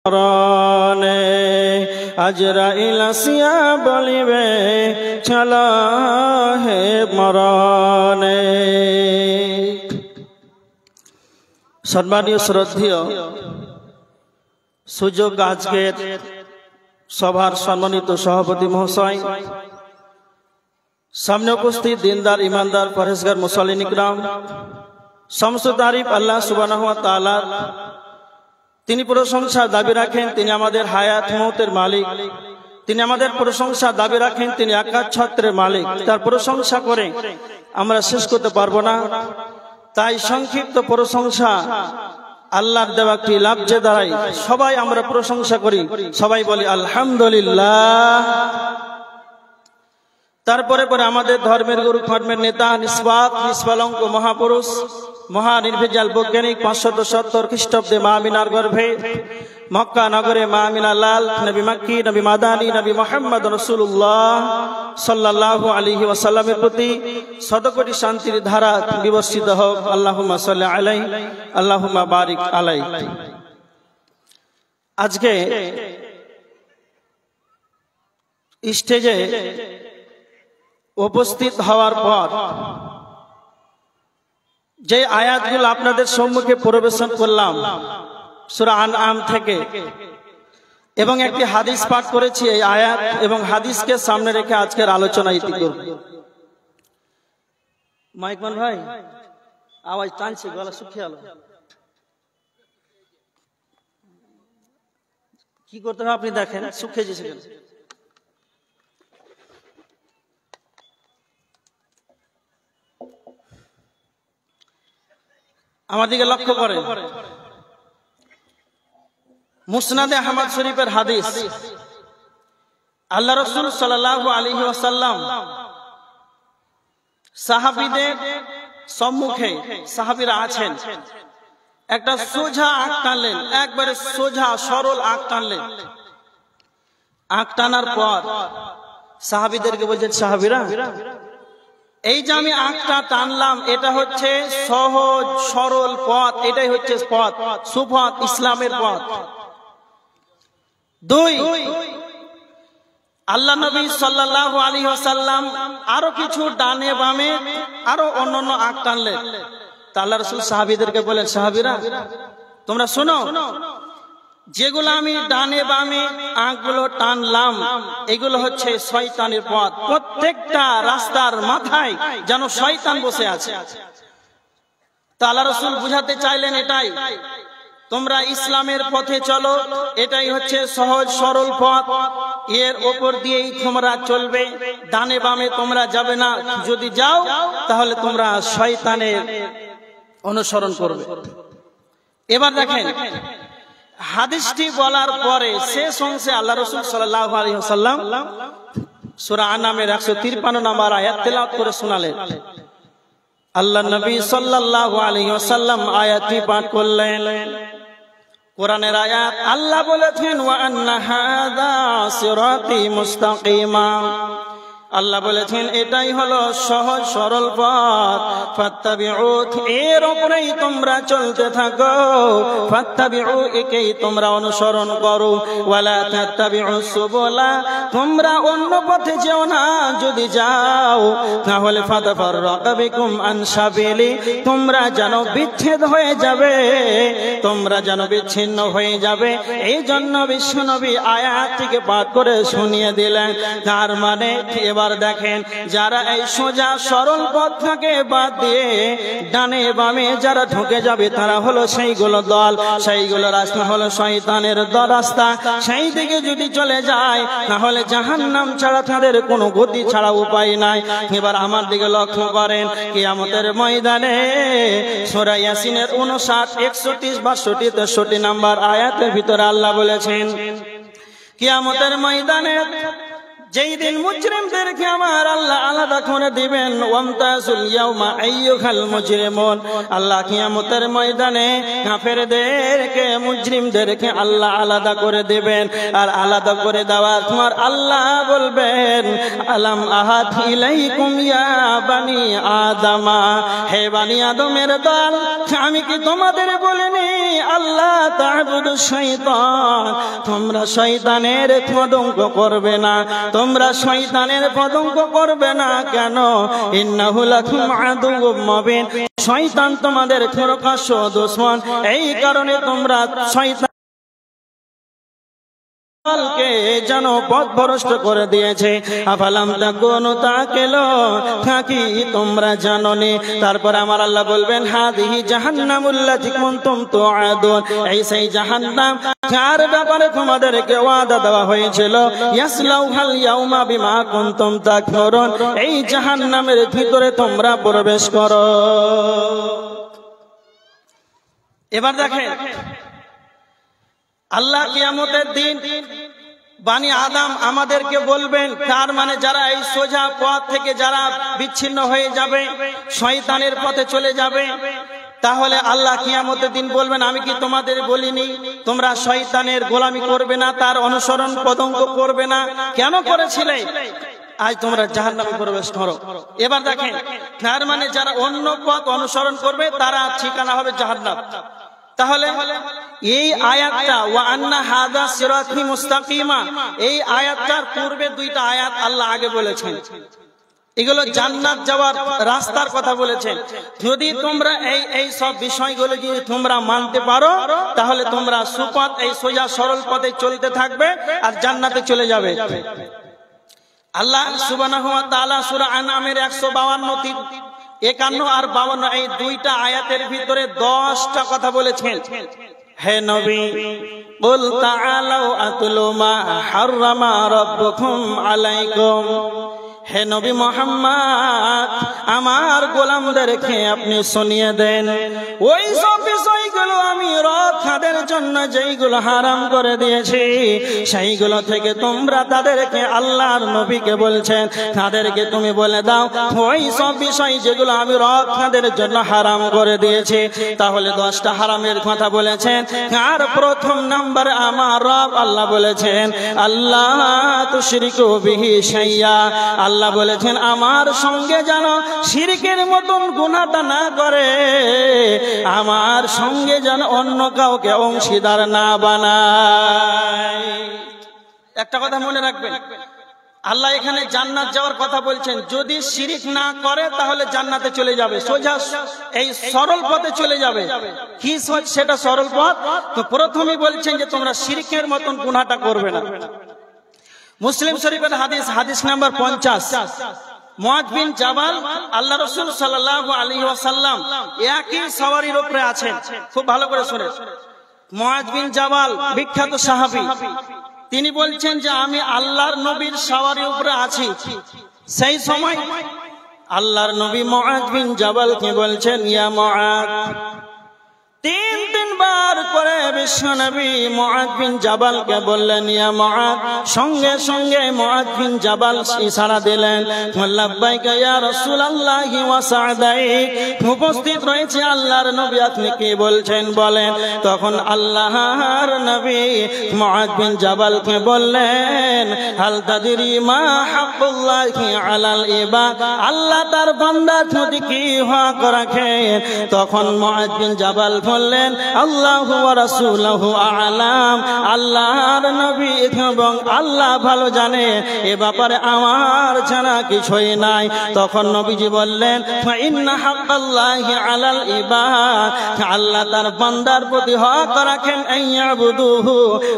মরণে আজরাইল আসিয়া বলিবে চলো হে মরণে। সম্মানীয় শ্রদ্ধেয় সুযোগ আজকের সভার সম্মানিত সভাপতি মহাশয়, সামনে উপস্থিত দিনদার ইমানদার পরহেজগার মুসল্লিন ইকরাম, সমস্ত তারিফ আল্লাহ সুবহানাহু ওয়া তাআলার। তিনি প্রশংসা দাবি রাখেন তিনি আমাদের হায়াত মওতের মালিক। তিনি আমাদের প্রশংসা দাবি রাখেন তিনি আকাশ ছত্রের মালিক। তার প্রশংসা করে আমরা শেষ করতে পারবো না। তাই সংক্ষিপ্ত প্রশংসা আল্লাহর দেওয়া একটি লাভ যে দাঁড়াই সবাই আমরা প্রশংসা করি, সবাই বলি আলহামদুলিল্লাহ। তারপরে পরে আমাদের ধর্মের গুরু, ধর্মের নেতা, নিষ্পালঙ্ক মহাপুরুষ, মহানির্ভেজাল বৈজ্ঞানিক 570 খ্রিস্টাব্দে মা আমিনার গর্ভে মক্কা নগরে মা আমিনা লাল নবী মাক্কি, নবী মাদানী, নবী মুহাম্মদ রাসূলুল্লাহ সাল্লাল্লাহু আলাইহি ওয়াসাল্লামের প্রতি শতকোটি শান্তির ধারা বিবর্ষিত হোক। আল্লাহুম্মা সাল্লি আলাইহি আল্লাহুম্মা বারিক আলাইহি। আজকে স্টেজে উপস্থিত হওয়ার পর যে আয়াতগুলো আপনাদের সম্মুখে পরিবেশন করলাম সূরা আনআম থেকে, এবং একটি হাদিস পাঠ করেছি, এই আয়াত এবং হাদিসকে সামনে রেখে আজকের আলোচনা ইতি করব। মাইকমান ভাই আওয়াজ টানছে, গলা শুকিয়ে গেল, কি করতে হবে আপনি দেখেন, শুকিয়ে যেছে কেন? আমার দিকে লক্ষ্য করেন। মুসনাদে আহমদ শরীফের হাদিস, আল্লাহ রাসূল সাল্লাল্লাহু আলাইহি ওয়াসাল্লাম সাহাবীদের সম্মুখে, সাহাবীরা আছেন, একটা সোজা আঁক টানলেন, একবারে সোজা সরল আঁক টানলেন। আঁক টানার পর সাহাবীদেরকে বলছেন, সাহাবীরা এই যে আমি আঁকটা টানলাম এটা হচ্ছে সহজ সরল পথ, এটাই হচ্ছে পথ, সুপথ, ইসলামের পথ। দুই, আল্লাহ নবী সাল্লাল্লাহু আলাইহি ওয়াসাল্লাম আরো কিছু ডানে বামে আরো অন্যান্য আঁক টানলেন। তা আল্লাহ রাসূল সাহাবীদেরকে বলেন, সাহাবীরা তোমরা শোনো, যেগুলো আমি ডানে বামে আঁকগুলো টানলাম এগুলো হচ্ছে শয়তানের পথ। প্রত্যেকটা রাস্তার মাথায় যেন শয়তান বসে আছে। তা আল্লাহ রাসূল বুঝাতে চাইলেন এটাই, তোমরা ইসলামের পথে চলো, এটাই হচ্ছে সহজ সরল পথ, এর ওপর দিয়েই তোমরা চলবে, ডানে বামে তোমরা যাবে না। যদি যাও তাহলে তোমরা শয়তানের অনুসরণ করবে। এবার দেখেন হাদিসটি বলার পরে শেষ অংশে আল্লাহ রাসূল সাল্লাল্লাহু আলাইহি ওয়াসাল্লাম সূরা আনআমের 153 নম্বর আয়াত তেলাওয়াত করে শোনালেন। আল্লাহ নবী সাল্লাল্লাহু আলাইহি ওয়াসাল্লাম আয়াতটি পাঠ করলেন। কোরআনের আয়াত, আল্লাহ বলেছেন ওয়া আন্না হাযা সিরাতি মুস্তাকিমা, আল্লাহ বলেছেন এটাই হলো সহজ সরল পথ, ফাত্তাবিউ, এর উপরেই তোমরা চলতে থাকো, ফাত্তাবিউ, একেই তোমরা অনুসরণ করো, ওয়ালা তাত্তাবিউ সুবুলা, তোমরা অন্য পথে যেও না, যদি যাও তাহলে ফাতাফাররাকা বিকুম আন সাবিলি, তোমরা যেন বিচ্ছেদ হয়ে যাবে, তোমরা যেন বিচ্ছিন্ন হয়ে যাবে। এই জন্য বিশ্বনবী আয়াতটিকে পাঠ করে শুনিয়ে দিলেন। তার মানে এবার দেখেন, যারা এই সোজা সরল পথটাকে বাদ দিয়ে ডানে বামে যারা ঢুকে যাবে তারা হলো সেইগুলো দল, সেইগুলো রাস্তা হলো শয়তানের রাস্তা। সেই দিকে যদি চলে যায় তাহলে জাহান্নাম ছাড়া তাদের কোনো গতি ছাড়া উপায় নাই। এবার আমার দিকে লক্ষ্য করেন, কিয়ামতের ময়দানে সূরা ইয়াসিনের 59, 61, 62, 63 নম্বর আয়াতের ভিতরে আল্লাহ বলেছেন, কিয়ামতের ময়দানে যেই দিন মুজরিমদেরকে আমার আল্লাহ আলাদা করে দিবেন, ওয়ামতাজুল ইয়াউমা আইয়ুহাল মুজরিমুন, আল্লাহ কিয়ামতের ময়দানে কাফেরদেরকে মুজরিমদেরকে আল্লাহ আলাদা করে দিবেন। আর আলাদা করে দেওয়ার পর আল্লাহ বলবেন, আলাম আহাদ ইলাইকুম ইয়া বানি আদমা, হে বানি আদমের দল, আমি কি তোমাদের বলিনি আল্লাহ তা'বুদু শাইতান, তোমরা শয়তানের পদঙ্ক করবে না, তোমরা শয়তানের পদঙ্ক করবে না। কেন? ইন্নাহু লাকুম আদুউম মুবিন, শয়তান তোমাদের প্রকাশ্য দুশমন, এই কারণে তোমরা শয়তান যেন পথভ্রষ্ট করে দিয়েছে। আফালাম তাকুনু তাকিলুন, থাকি তোমরা জানোনি। তারপর আমার আল্লাহ বলবেন, হাদিহি জাহান্নামুল্লাতী কুনতুম তুআদুন, এই সেই জাহান্নাম যার ব্যাপারে তোমাদেরকে ওয়াদা দেওয়া হয়েছিল, ইয়াসলাউহাল ইয়াউমা বিমা কুনতুম তাকফুরুন, এই জাহান্নামের ভিতরে তোমরা প্রবেশ করো। এবার দেখেন আল্লাহ কিয়ামতের দিন বানি আদম আমাদেরকে বলবেন, তার মানে যারা এই সোজা পথ থেকে যারা বিচ্ছিন্ন হয়ে যাবে, শয়তানের পথে চলে যাবে, তাহলে আল্লাহ কিয়ামতের দিন বলবেন, আমি কি তোমাদের বলিনি তোমরা শয়তানের গোলামি করবে না, তার অনুসরণ পদঙ্ক করবে না? কেন করেছিলে? আজ তোমরা জাহান্নামে প্রবেশ করো। এবার দেখেন, তার মানে যারা অন্য পথ অনুসরণ করবে তারা ঠিকানা হবে জাহান্নাম। তাহলে এই আয়াতটা ওয়া আন্না হাযা সিরাতি মুস্তাকিমা, এই আয়াতটার পূর্বে দুইটা আয়াত আল্লাহ আগে বলেছেন, এগুলো জান্নাত যাওয়ার রাস্তার কথা বলেছেন। যদি তোমরা এই সব বিষয়গুলো যদি তোমরা মানতে পারো, তাহলে তোমরা সুপথ এই সোজা সরল পথে চলতে থাকবে আর জান্নাতে চলে যাবে। আল্লাহ সুবহানাহু ওয়া তাআলা সূরা আনআমের 152, 51 আর 52 এই দুইটা আয়াতের ভিতরে 10টা কথা বলেছেন। হে নবী, কুল তাআলাউ আতলু মা হাররামা রাব্বুকুম আলাইকুম, হে নবী মুহাম্মদ আমার গোলামদেরকে আপনি শুনিয়ে দেন ওই সব বিষয়গুলো আমি রক্ষাদের জন্য যেইগুলো হারাম করে দিয়েছি, সেইগুলো থেকে তোমরা তাদেরকে, আল্লাহর নবীকে বলছেন, তাদেরকে তুমি বলে দাও ওই সব বিষয় যেগুলো আমি রক্ষাদের জন্য হারাম করে দিয়েছি। তাহলে 10টা হারামের কথা বলেছেন। আর প্রথম নাম্বার আমার রব আল্লাহ বলেছেন, আল্লাহ তুশরিকু বিহি শাইয়া, আল্লাহ বলেছেন আমার সঙ্গে যেন শিরকের মতন গুনাহটা না করে, আমার সঙ্গে যেন অন্য কাউকে অংশীদার না বানায়। একটা কথা মনে রাখবেন, আল্লাহ এখানে জান্নাত যাওয়ার কথা বলছেন, যদি শিরক না করে তাহলে জান্নাতে চলে যাবে, সোজা এই সরল পথে চলে যাবে। কি সেটা সরল পথ? তো প্রথমেই বলছেন যে তোমরা শিরকের মতন গুনাহটা করবে না। মুসলিম শরীফের হাদিস, হাদিস নাম্বার 50, মুআয বিন জাবাল আল্লাহ রাসূল সাল্লাল্লাহু আলাইহি ওয়াসাল্লাম একই সওয়ারির উপরে আছেন। খুব ভালো করে শুনেন, মুআয বিন জাবাল বিখ্যাত সাহাবী, তিনি বলছেন যে আমি আল্লাহর নবীর সওয়ারির উপরে আছি। সেই সময় আল্লাহর নবী মুআয বিন জাবালকে বলছেন, ইয়া মুআয, তিন বার করে বিশ্বনবী মুআয বিন জাবালকে বললেন ইয়া মুআয, সঙ্গে সঙ্গে মুআয বিন জাবাল ইশারা দিলেন, লাব্বাইকা ইয়া রাসূলুল্লাহি ওয়া সা'দাইক, উপস্থিত রয়েছে আল্লাহর নবী, আপনি কি বলছেন বলেন। তখন আল্লাহর নবী মুআয বিন জাবালকে বললেন, হাল তাদরি মা হাক্কুল্লাহি আলাল ইবাদ, আল্লাহ তার বান্দার প্রতি কি হক রাখেন। তখন মুআয বিন জাবাল বললেন, আল্লাহু ওয়া রাসূলুহু আ'লাম, আল্লাহর নবী এবং আল্লাহ ভালো জানে, এ ব্যাপারে আমার জানা কিছুই নাই। তখন নবীজি বললেন, ফা ইন্না হাক্কাল্লাহি আলাল ইবাদ, আল্লাহ তার বান্দার প্রতি হক রাখেন, আইয়াবুদুহু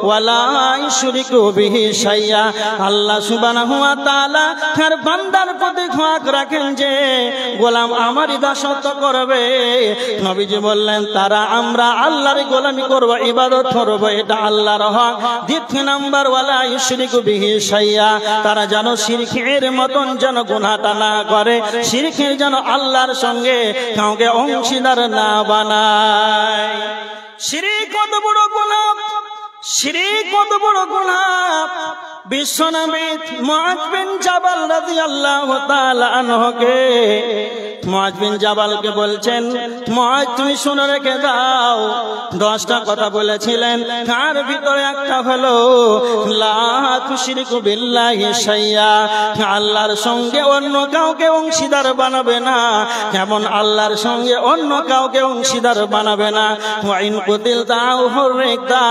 ওয়া লা ইউশরিকু বিহি শাইয়া, আল্লাহ সুবহানাহু ওয়া তাআলা তার বান্দার প্রতি হক রাখেন যে গোলাম আমারই দাসত্ব করবে। নবীজি বললেন, তারা আমরা আল্লাহর গোলামি করব, ইবাদত করব, এটা আল্লাহর হক। দ্বিতীয় নাম্বার, ওয়ালা ইউশরিকু বিহি শাইয়া, তারা যেন শিরকের মতন যেন গুনাহটা না করে, শিরকের যেন আল্লাহর সঙ্গে কাউকে অংশীদার না বানায়। শিরক কত বড় গুনাহ, শিরক কত বড় গুনাহ, বিশ্বনবী মুআয বিন জাবাল রাদিয়াল্লাহু তাআলা আনহুকে, মুআয বিন জাবালকে বলছেন, মুআয তুমি শুনে রেখে দাও, 10টা কথা বলেছিলেন, তার ভিতরে একটা হলো লা তুশরিকু বিল্লাহি শাইয়া, আল্লাহর সঙ্গে অন্য কাউকে অংশীদার বানাবে না, এমন আল্লাহর সঙ্গে অন্য কাউকে অংশীদার বানাবে না। ওয়া ইন কুতিলতা আও হুররিকতা,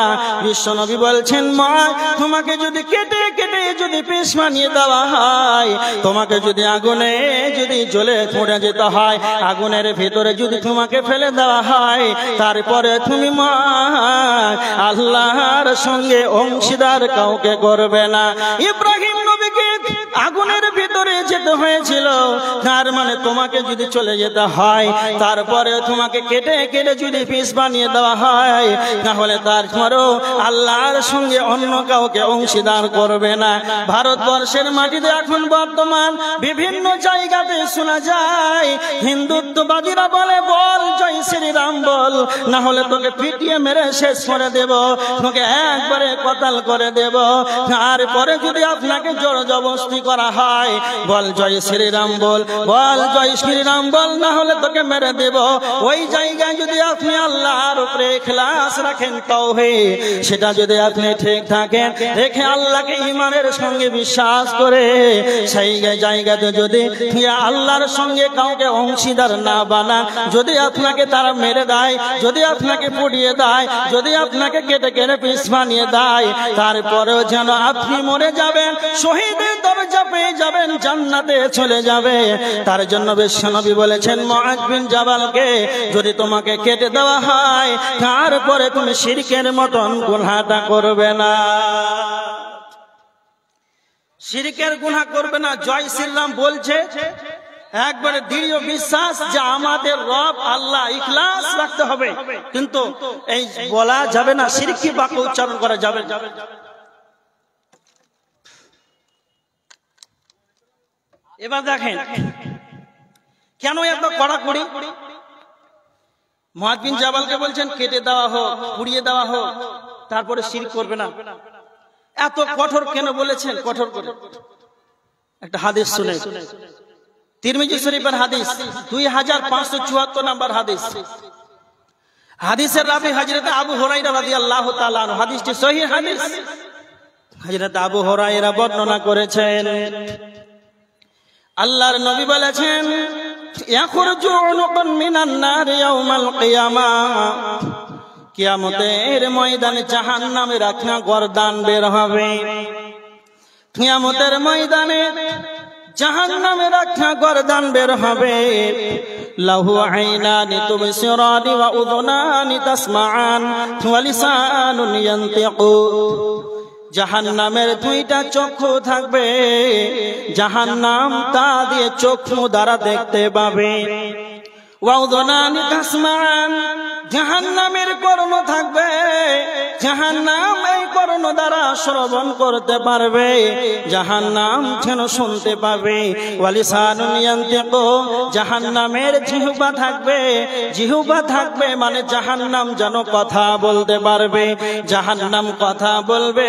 বিশ্বনবী বলছেন মুআয তোমাকে যদি কেটে কেটে যদি পিস বানিয়ে দেওয়া হয়, তোমাকে যদি আগুনে যদি জ্বলে পড়ে যেতে হয়, আগুনের ভিতরে যদি তোমাকে ফেলে দেওয়া হয়, তারপরে তুমি আল্লাহর সঙ্গে অংশীদার কাউকে করবে না। ইব্রাহিম নবীকে আগুনের ভিতরে যেতে হয়েছিল, তার মানে তোমাকে যদি চলে যেতে হয়, তারপরে তোমাকে কেটে কেটে যদি পিস বানিয়ে দেওয়া হয়, তাহলে তারপরেও আল্লাহর সঙ্গে অন্য কাউকে অংশীদার করবে না। ভারতবর্ষের মাটিতে এখন বর্তমান বিভিন্ন জায়গাতে শোনা যায় হিন্দুত্ববাদীরা বলে, বল জয় শ্রীরাম বল, না হলে তোকে পিটিয়ে মেরে শেষ করে দেব, তোকে একবারে কতাল করে দেব। তারপরে যদি আপনাকে জোর জবরদস্তি করা হয়, বল জয় শ্রীরাম বল, বল জয় শ্রীরাম বল, না হলে তোকে মেরে দেব। ওই জায়গায় যদি আপনি আল্লাহর উপরে ইখলাস রাখেন, তাওহীদ, সেটা যদি আপনি ঠিক থাকেন, রেখে আল্লাহকে ঈমানের সঙ্গে বিশ্বাস করে সেই জায়গাতে যদি আল্লাহর সঙ্গে কাউকে অংশীদার না বানান, যদি আপনাকে তারা মেরে দেয়, যদি আপনাকে পুড়িয়ে দেয়, যদি আপনাকে কেটে কেটে পিস বানিয়ে দেয়, তারপরেও যেন আপনি মরে যাবেন, শহীদের দরজা পেয়ে যাবেন, জান্নাতে চলে যাবে। তার জন্য বিশ্বনবী বলেছেন মুআয বিন জাবালকে, যদি তোমাকে কেটে দেওয়া হয়, তারপরে তুমি শিরকের মতন গুনাহটা করবে না, শিরকের গুনাহ করবে না। জয় শ্রীরাম বলছে একবারে দৃঢ় বিশ্বাস যে আমাদের রব আল্লাহ, ইখলাস রাখতে হবে, কিন্তু এই বলা যাবে না, শিরকি বাক্য উচ্চারণ করা যাবে। এবার দেখেন কেন এত কড়াকড়ি। মুআয বিন জাবালকে বলছেন কেটে দেওয়া হোক, পুড়িয়ে দেওয়া হোক, তারপরে শিরক করবে না। এত কঠোর কেন বলেছেন? কঠোর করে একটা হাদিস শুনে, তিরমিজি শরীফের হাদিস 2574 নম্বর হাদিস। হাদিসের রাবি হযরত আবু হুরায়রা রাদিয়াল্লাহু তাআলা আনহু, হাদিসটি সহিহ হাদিস। হযরত আবু হুরায়রা বর্ণনা করেছেন, আল্লাহর নবী বলেছেন, ইয়াখরুজু উনুকুন মিনান নার ইয়াউমাল কিয়ামাহ, কিয়ামতের ময়দানে জাহান্নামের একটা গর্দান বের হবে। কিয়ামতের ময়দানে জাহান্নামের একটা গর্দান বের হবে। লাহু আইনানি তুবসিরানি ওয়া উযুনানি তাসমাআন ওয়া লিসানুন ইয়ানতিকু, জাহান্নামের 2টা চক্ষু থাকবে, জাহান্নাম তা দিয়ে চক্ষু দ্বারা দেখতে পাবে। ওয়া উযুনানি তাসমাআন, জাহান্নামের কর্ণ থাকবে, জাহান্নাম এই কর্ণ দ্বারা শ্রবণ করতে পারবে, জাহান্নাম যেন শুনতে পাবে। ওয়া লিসানুন ইয়ানতিকু, জাহান্নামের জিহ্বা থাকবে, জিহ্বা থাকবে মানে জাহান্নাম যেন কথা বলতে পারবে, জাহান্নাম কথা বলবে।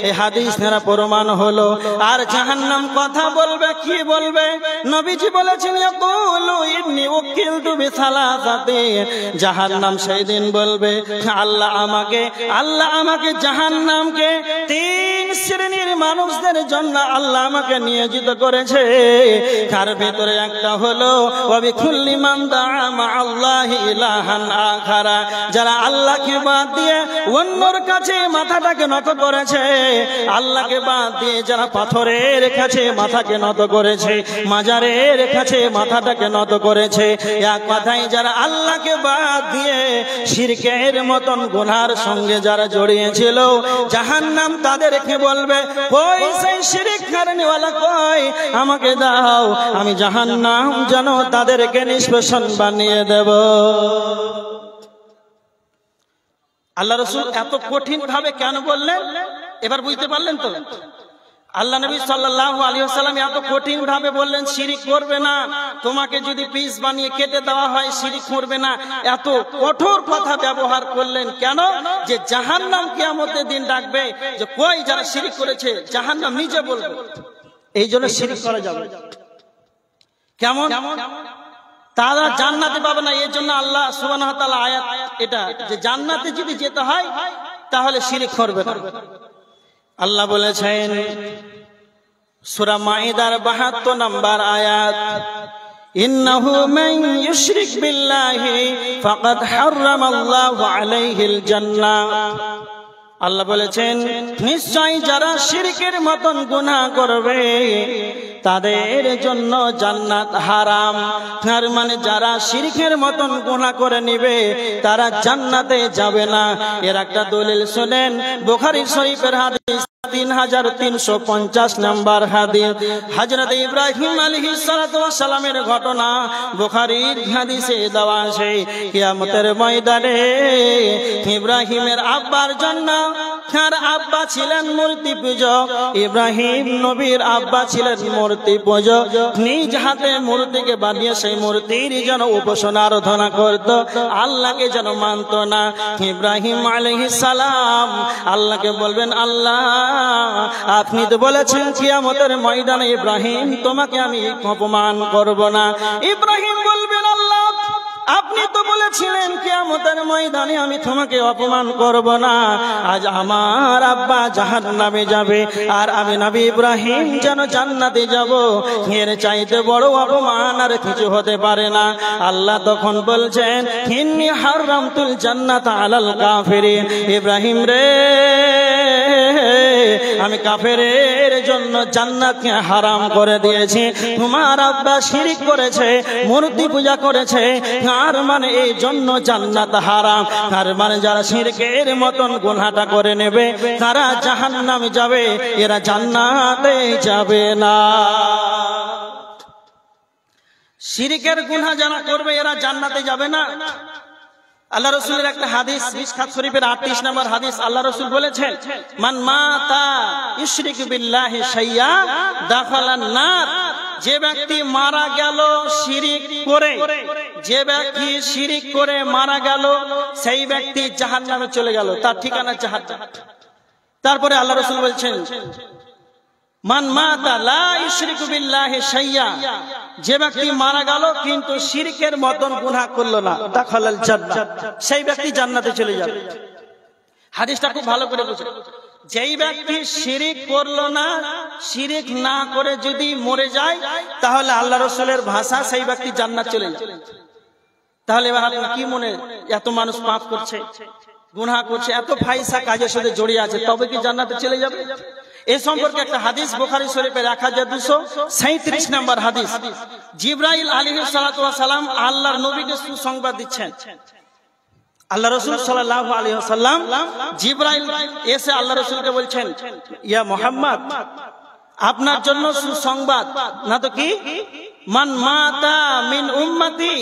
এই হাদিস দ্বারা প্রমাণ হলো। আর জাহান্নাম কথা বলবে, কি বলবে? নবীজি বলেছেন, ইয়াকুলু ইন্নী উকিলতু বিসালাসাতিন, জাহান্নাম সেই দিন বলবে, আল্লাহ আমাকে জাহান্নামকে 3 শ্রেণীর মানুষদের জন্য আল্লাহ আমাকে নিয়োজিত করেছে। তার ভিতরে একটা হলো ওয়া বিকুল্লি মান দাআ মা'আল্লাহি ইলাহান আখারা, যারা আল্লাহকে বাদ দিয়ে অন্যর কাছে মাথাটাকে নত করেছে, আল্লাহকে বাদ দিয়ে যারা পাথরের কাছে মাথাকে নত করেছে, মাজারের কাছে মাথাটাকে নত করেছে, এক কথায় যারা আল্লাহকে বাদ দিয়ে শিরকের মতন গুনার সঙ্গে যারা জড়িয়েছিল, জাহান্নাম তাদেরকে বলবে, কই সেই শিরক করনেওয়ালা কই, আমাকে দাও, আমি জাহান্নাম যেন তাদেরকে নিষ্পেষণ বানিয়ে দেব। আল্লাহ রাসূল এত কঠিন ভাবে কেন বললেন? এবার বুঝতে পারলেন তো? আল্লাহ নবী সাল্লাল্লাহু আলাইহি ওয়াসাল্লাম এত কঠিন ভাবে বললেন শিরিক করবে না, তোমাকে যদি পিস বানিয়ে কেটে দেওয়া হয় শিরিক করবে না, এত কঠোর কথা ব্যবহার করলেন কেন? যে জাহান্নাম কিয়ামতের দিন ডাকবে যে কই যারা শিরিক করেছে, জাহান্নাম নিজে বলবে। এই জন্য শিরিক করা যাবে কেমন? তারা জান্নাতে পাবে না। এই জন্য আল্লাহ সুবহানাহু ওয়া তাআলা আয়াত এটা যে জান্নাতে যদি যেতে হয় তাহলে শিরিক করবে না। আল্লাহ বলেছেন সূরা মাইদার ৭২ নম্বর আয়াত, ইন্নাহু মান ইউশরিক বিল্লাহি ফাকাদ হারামাল্লাহু আলাইহিল জান্নাহ। আল্লাহ বলেছেন নিশ্চয় যারা শিরকের মতন গুনাহ করবে তাদের জন্য জান্নাত হারাম। তার মানে যারা শিরকের মতন গুনাহ করে নেবে তারা জান্নাতে যাবে না। এর একটা দলিল শুনেন, বুখারী শরীফের হাদিস 3350 নম্বর হাদিস, হযরত ইব্রাহিম আলাইহিস সালাতু ওয়াস সালামের ঘটনা বুখারীর হাদিসে দেওয়া আছে। কিয়ামতের ময়দানে ইব্রাহিমের আব্বার জন্য, তার আব্বা ছিলেন মূর্তি পূজক, ইব্রাহিম নবীর আব্বা ছিলেন মূর্তি পূজক, নিজ হাতে মূর্তিকে বানিয়ে সেই মূর্তির যেন উপাসনা আরাধনা করত, আল্লাহকে যেন মানত না। ইব্রাহিম আলাইহিস সালাম আল্লাহকে বলবেন, আল্লাহ আপনি তো বলেছেন কিয়ামতের ময়দানে ইব্রাহিম তোমাকে আমি অপমান করব না। ইব্রাহিম বলবেন, আল্লাহ আপনি তো বলেছিলেন কিয়ামতের ময়দানে আমি তোমাকে অপমান করব না। আজ আমার আব্বা জাহান্নামে যাবে আর আমি নবী ইব্রাহিম যেন জান্নাতে যাব, এর চাইতে বড় অপমান আর কিছু হতে পারে না। আল্লাহ তখন বলছেন, ইন্নী হারামতুল জান্নাতা আলাল কাফিরিন। ইব্রাহিম রে, আমি কাফেরের জন্য জান্নাতকে হারাম করে দিয়েছি। তোমার আব্বা শিরক করেছে, মূর্তি পূজা করেছে, আর মানে এই জন্য জান্নাত হারাম। আর মানে যারা শিরকের মতন গুনাহটা করে নেবে তারা জাহান্নামে যাবে, এরা জান্নাতে যাবে না। শিরকের গুনাহ যারা করবে এরা জান্নাতে যাবে না। আল্লাহ রাসূলের একটা হাদিস মিশকাত শরীফের 38 নম্বর হাদিস, আল্লাহ রাসূল বলেছেন, মান মাতা ইশরিকু বিল্লাহি শাইয়া দাখালান নার। যে ব্যক্তি মারা গেল শিরিক করে, যে ব্যক্তি শিরিক করে মারা গেল সেই ব্যক্তি জাহান্নামে চলে গেল, তার ঠিকানা জাহান্নাম। তারপরে আল্লাহ রাসূল বলছেন, মান মাতা লা ইশরিকু বিল্লাহি শাইয়া, যে ব্যক্তি মারা গেল কিন্তু শিরকের মতন গুনাহ করলো না, দাখালাল জান্নাহ, সেই ব্যক্তি জান্নাতে চলে যাবে। হাদিসটা খুব ভালো করে বুঝুন। যেই ব্যক্তি শিরিক করলো না, শিরিক না করে যদি মরে যায় তাহলে আল্লাহ রাসূলের ভাষা সেই ব্যক্তি জান্নাত চলে যাবে। তাহলে এবার আপনার কি মনে, এত মানুষ পাপ করছে, গুনাহ করছে, এত ফাহিশা কাজের সাথে জড়িয়ে আছে, তবে কি জান্নাতে চলে যাবে? এই সম্পর্কে একটা হাদিস বুখারী শরীফের 1237 নম্বর হাদিস, জিবরাইল আলাইহিস সালাতু ওয়াস সালাম আল্লাহর নবীকে সুসংবাদ দিচ্ছেন। আল্লাহ রাসূল সাল্লাল্লাহু আলাইহি ওয়াসাল্লাম, জিবরাইল এসে আল্লাহ রাসূলকে বলছেন, ইয়া মুহাম্মদ আপনার জন্য সুসংবাদ, না তো কি, মান মাতা মিন উম্মতি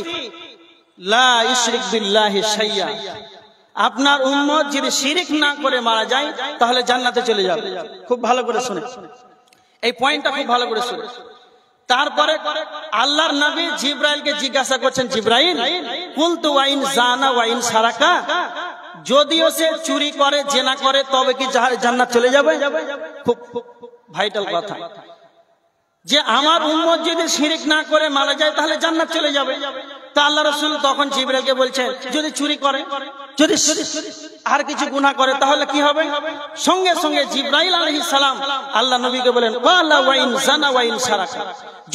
লা ইশরিক বিল্লাহি শাইয়া, আপনার উম্মত যদি শিরক না করে মারা যায় তাহলে জান্নাতে চলে যাবে। খুব ভালো করে শুনে, এই পয়েন্টটা খুব ভালো করে শুনে। তারপরে আল্লাহর নবী জিবরাইলকে জিজ্ঞাসা করছেন, জিবরাইল কুলতু ওয়াইন জানা ওয়াইন সারাকা, যদিও সে চুরি করে, জেনা করে, তবে কি জান্নাত চলে যাবে? খুব ভাইটাল কথা, যে আমার উম্মত যদি শিরক না করে মারা যায় তাহলে জান্নাত চলে যাবে। তা আল্লাহ রাসূল তখন জিবরাইলকে বলছেন, যদি চুরি করে, যদি আর কিছু গুনাহ করে তাহলে কি হবে? সঙ্গে সঙ্গে জিবরাইল আলাইহিস সালাম আল্লাহ নবীকে বলেন, ওয়ালা ওয়াইন জানা ওয়াইন সারাকা,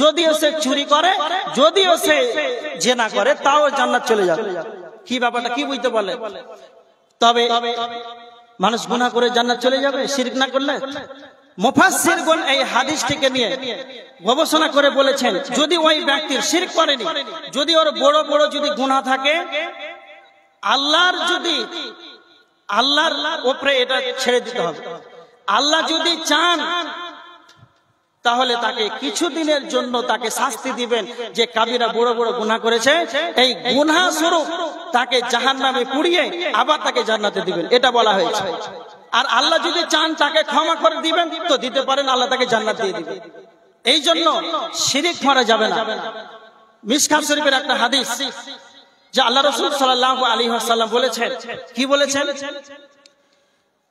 যদিও সে চুরি করে, যদিও সে জেনা করে, তাও জান্নাত চলে যাবে। কি ব্যাপারটা কি বুঝতে পারলেন? তবে মানুষ গুনাহ করে জান্নাত চলে যাবে শিরক না করলে? মুফাসসিরগণ এই হাদিসটিকে নিয়ে গবেষণা করে বলেছেন, যদি ওই ব্যক্তির শিরক করেনি, যদি ওর বড় বড় যদি গুনাহ থাকে, আল্লাহর উপরে এটা ছেড়ে দিতে হবে। আল্লাহ যদি চান তাহলে তাকে কিছুদিনের জন্য তাকে শাস্তি দিবেন, যে কাবিরা বড় বড় গুনাহ করেছে, এই গুনাহ স্বরূপ তাকে জাহান্নামে পুড়িয়ে আবার তাকে জান্নাতে দিবেন, এটা বলা হয়েছে। আর আল্লাহ যদি চান তাকে ক্ষমা করে দিবেন তো দিতে পারেন, আল্লাহ তাকে জান্নাত দিয়ে দিবেন। এই জন্য শিরিক করা যাবে না। মিশকাত শরীফের একটা হাদিস যে আল্লাহ রাসূল সাল্লাল্লাহু আলাইহি ওয়াসাল্লাম বলেছেন, কি বলেছেন?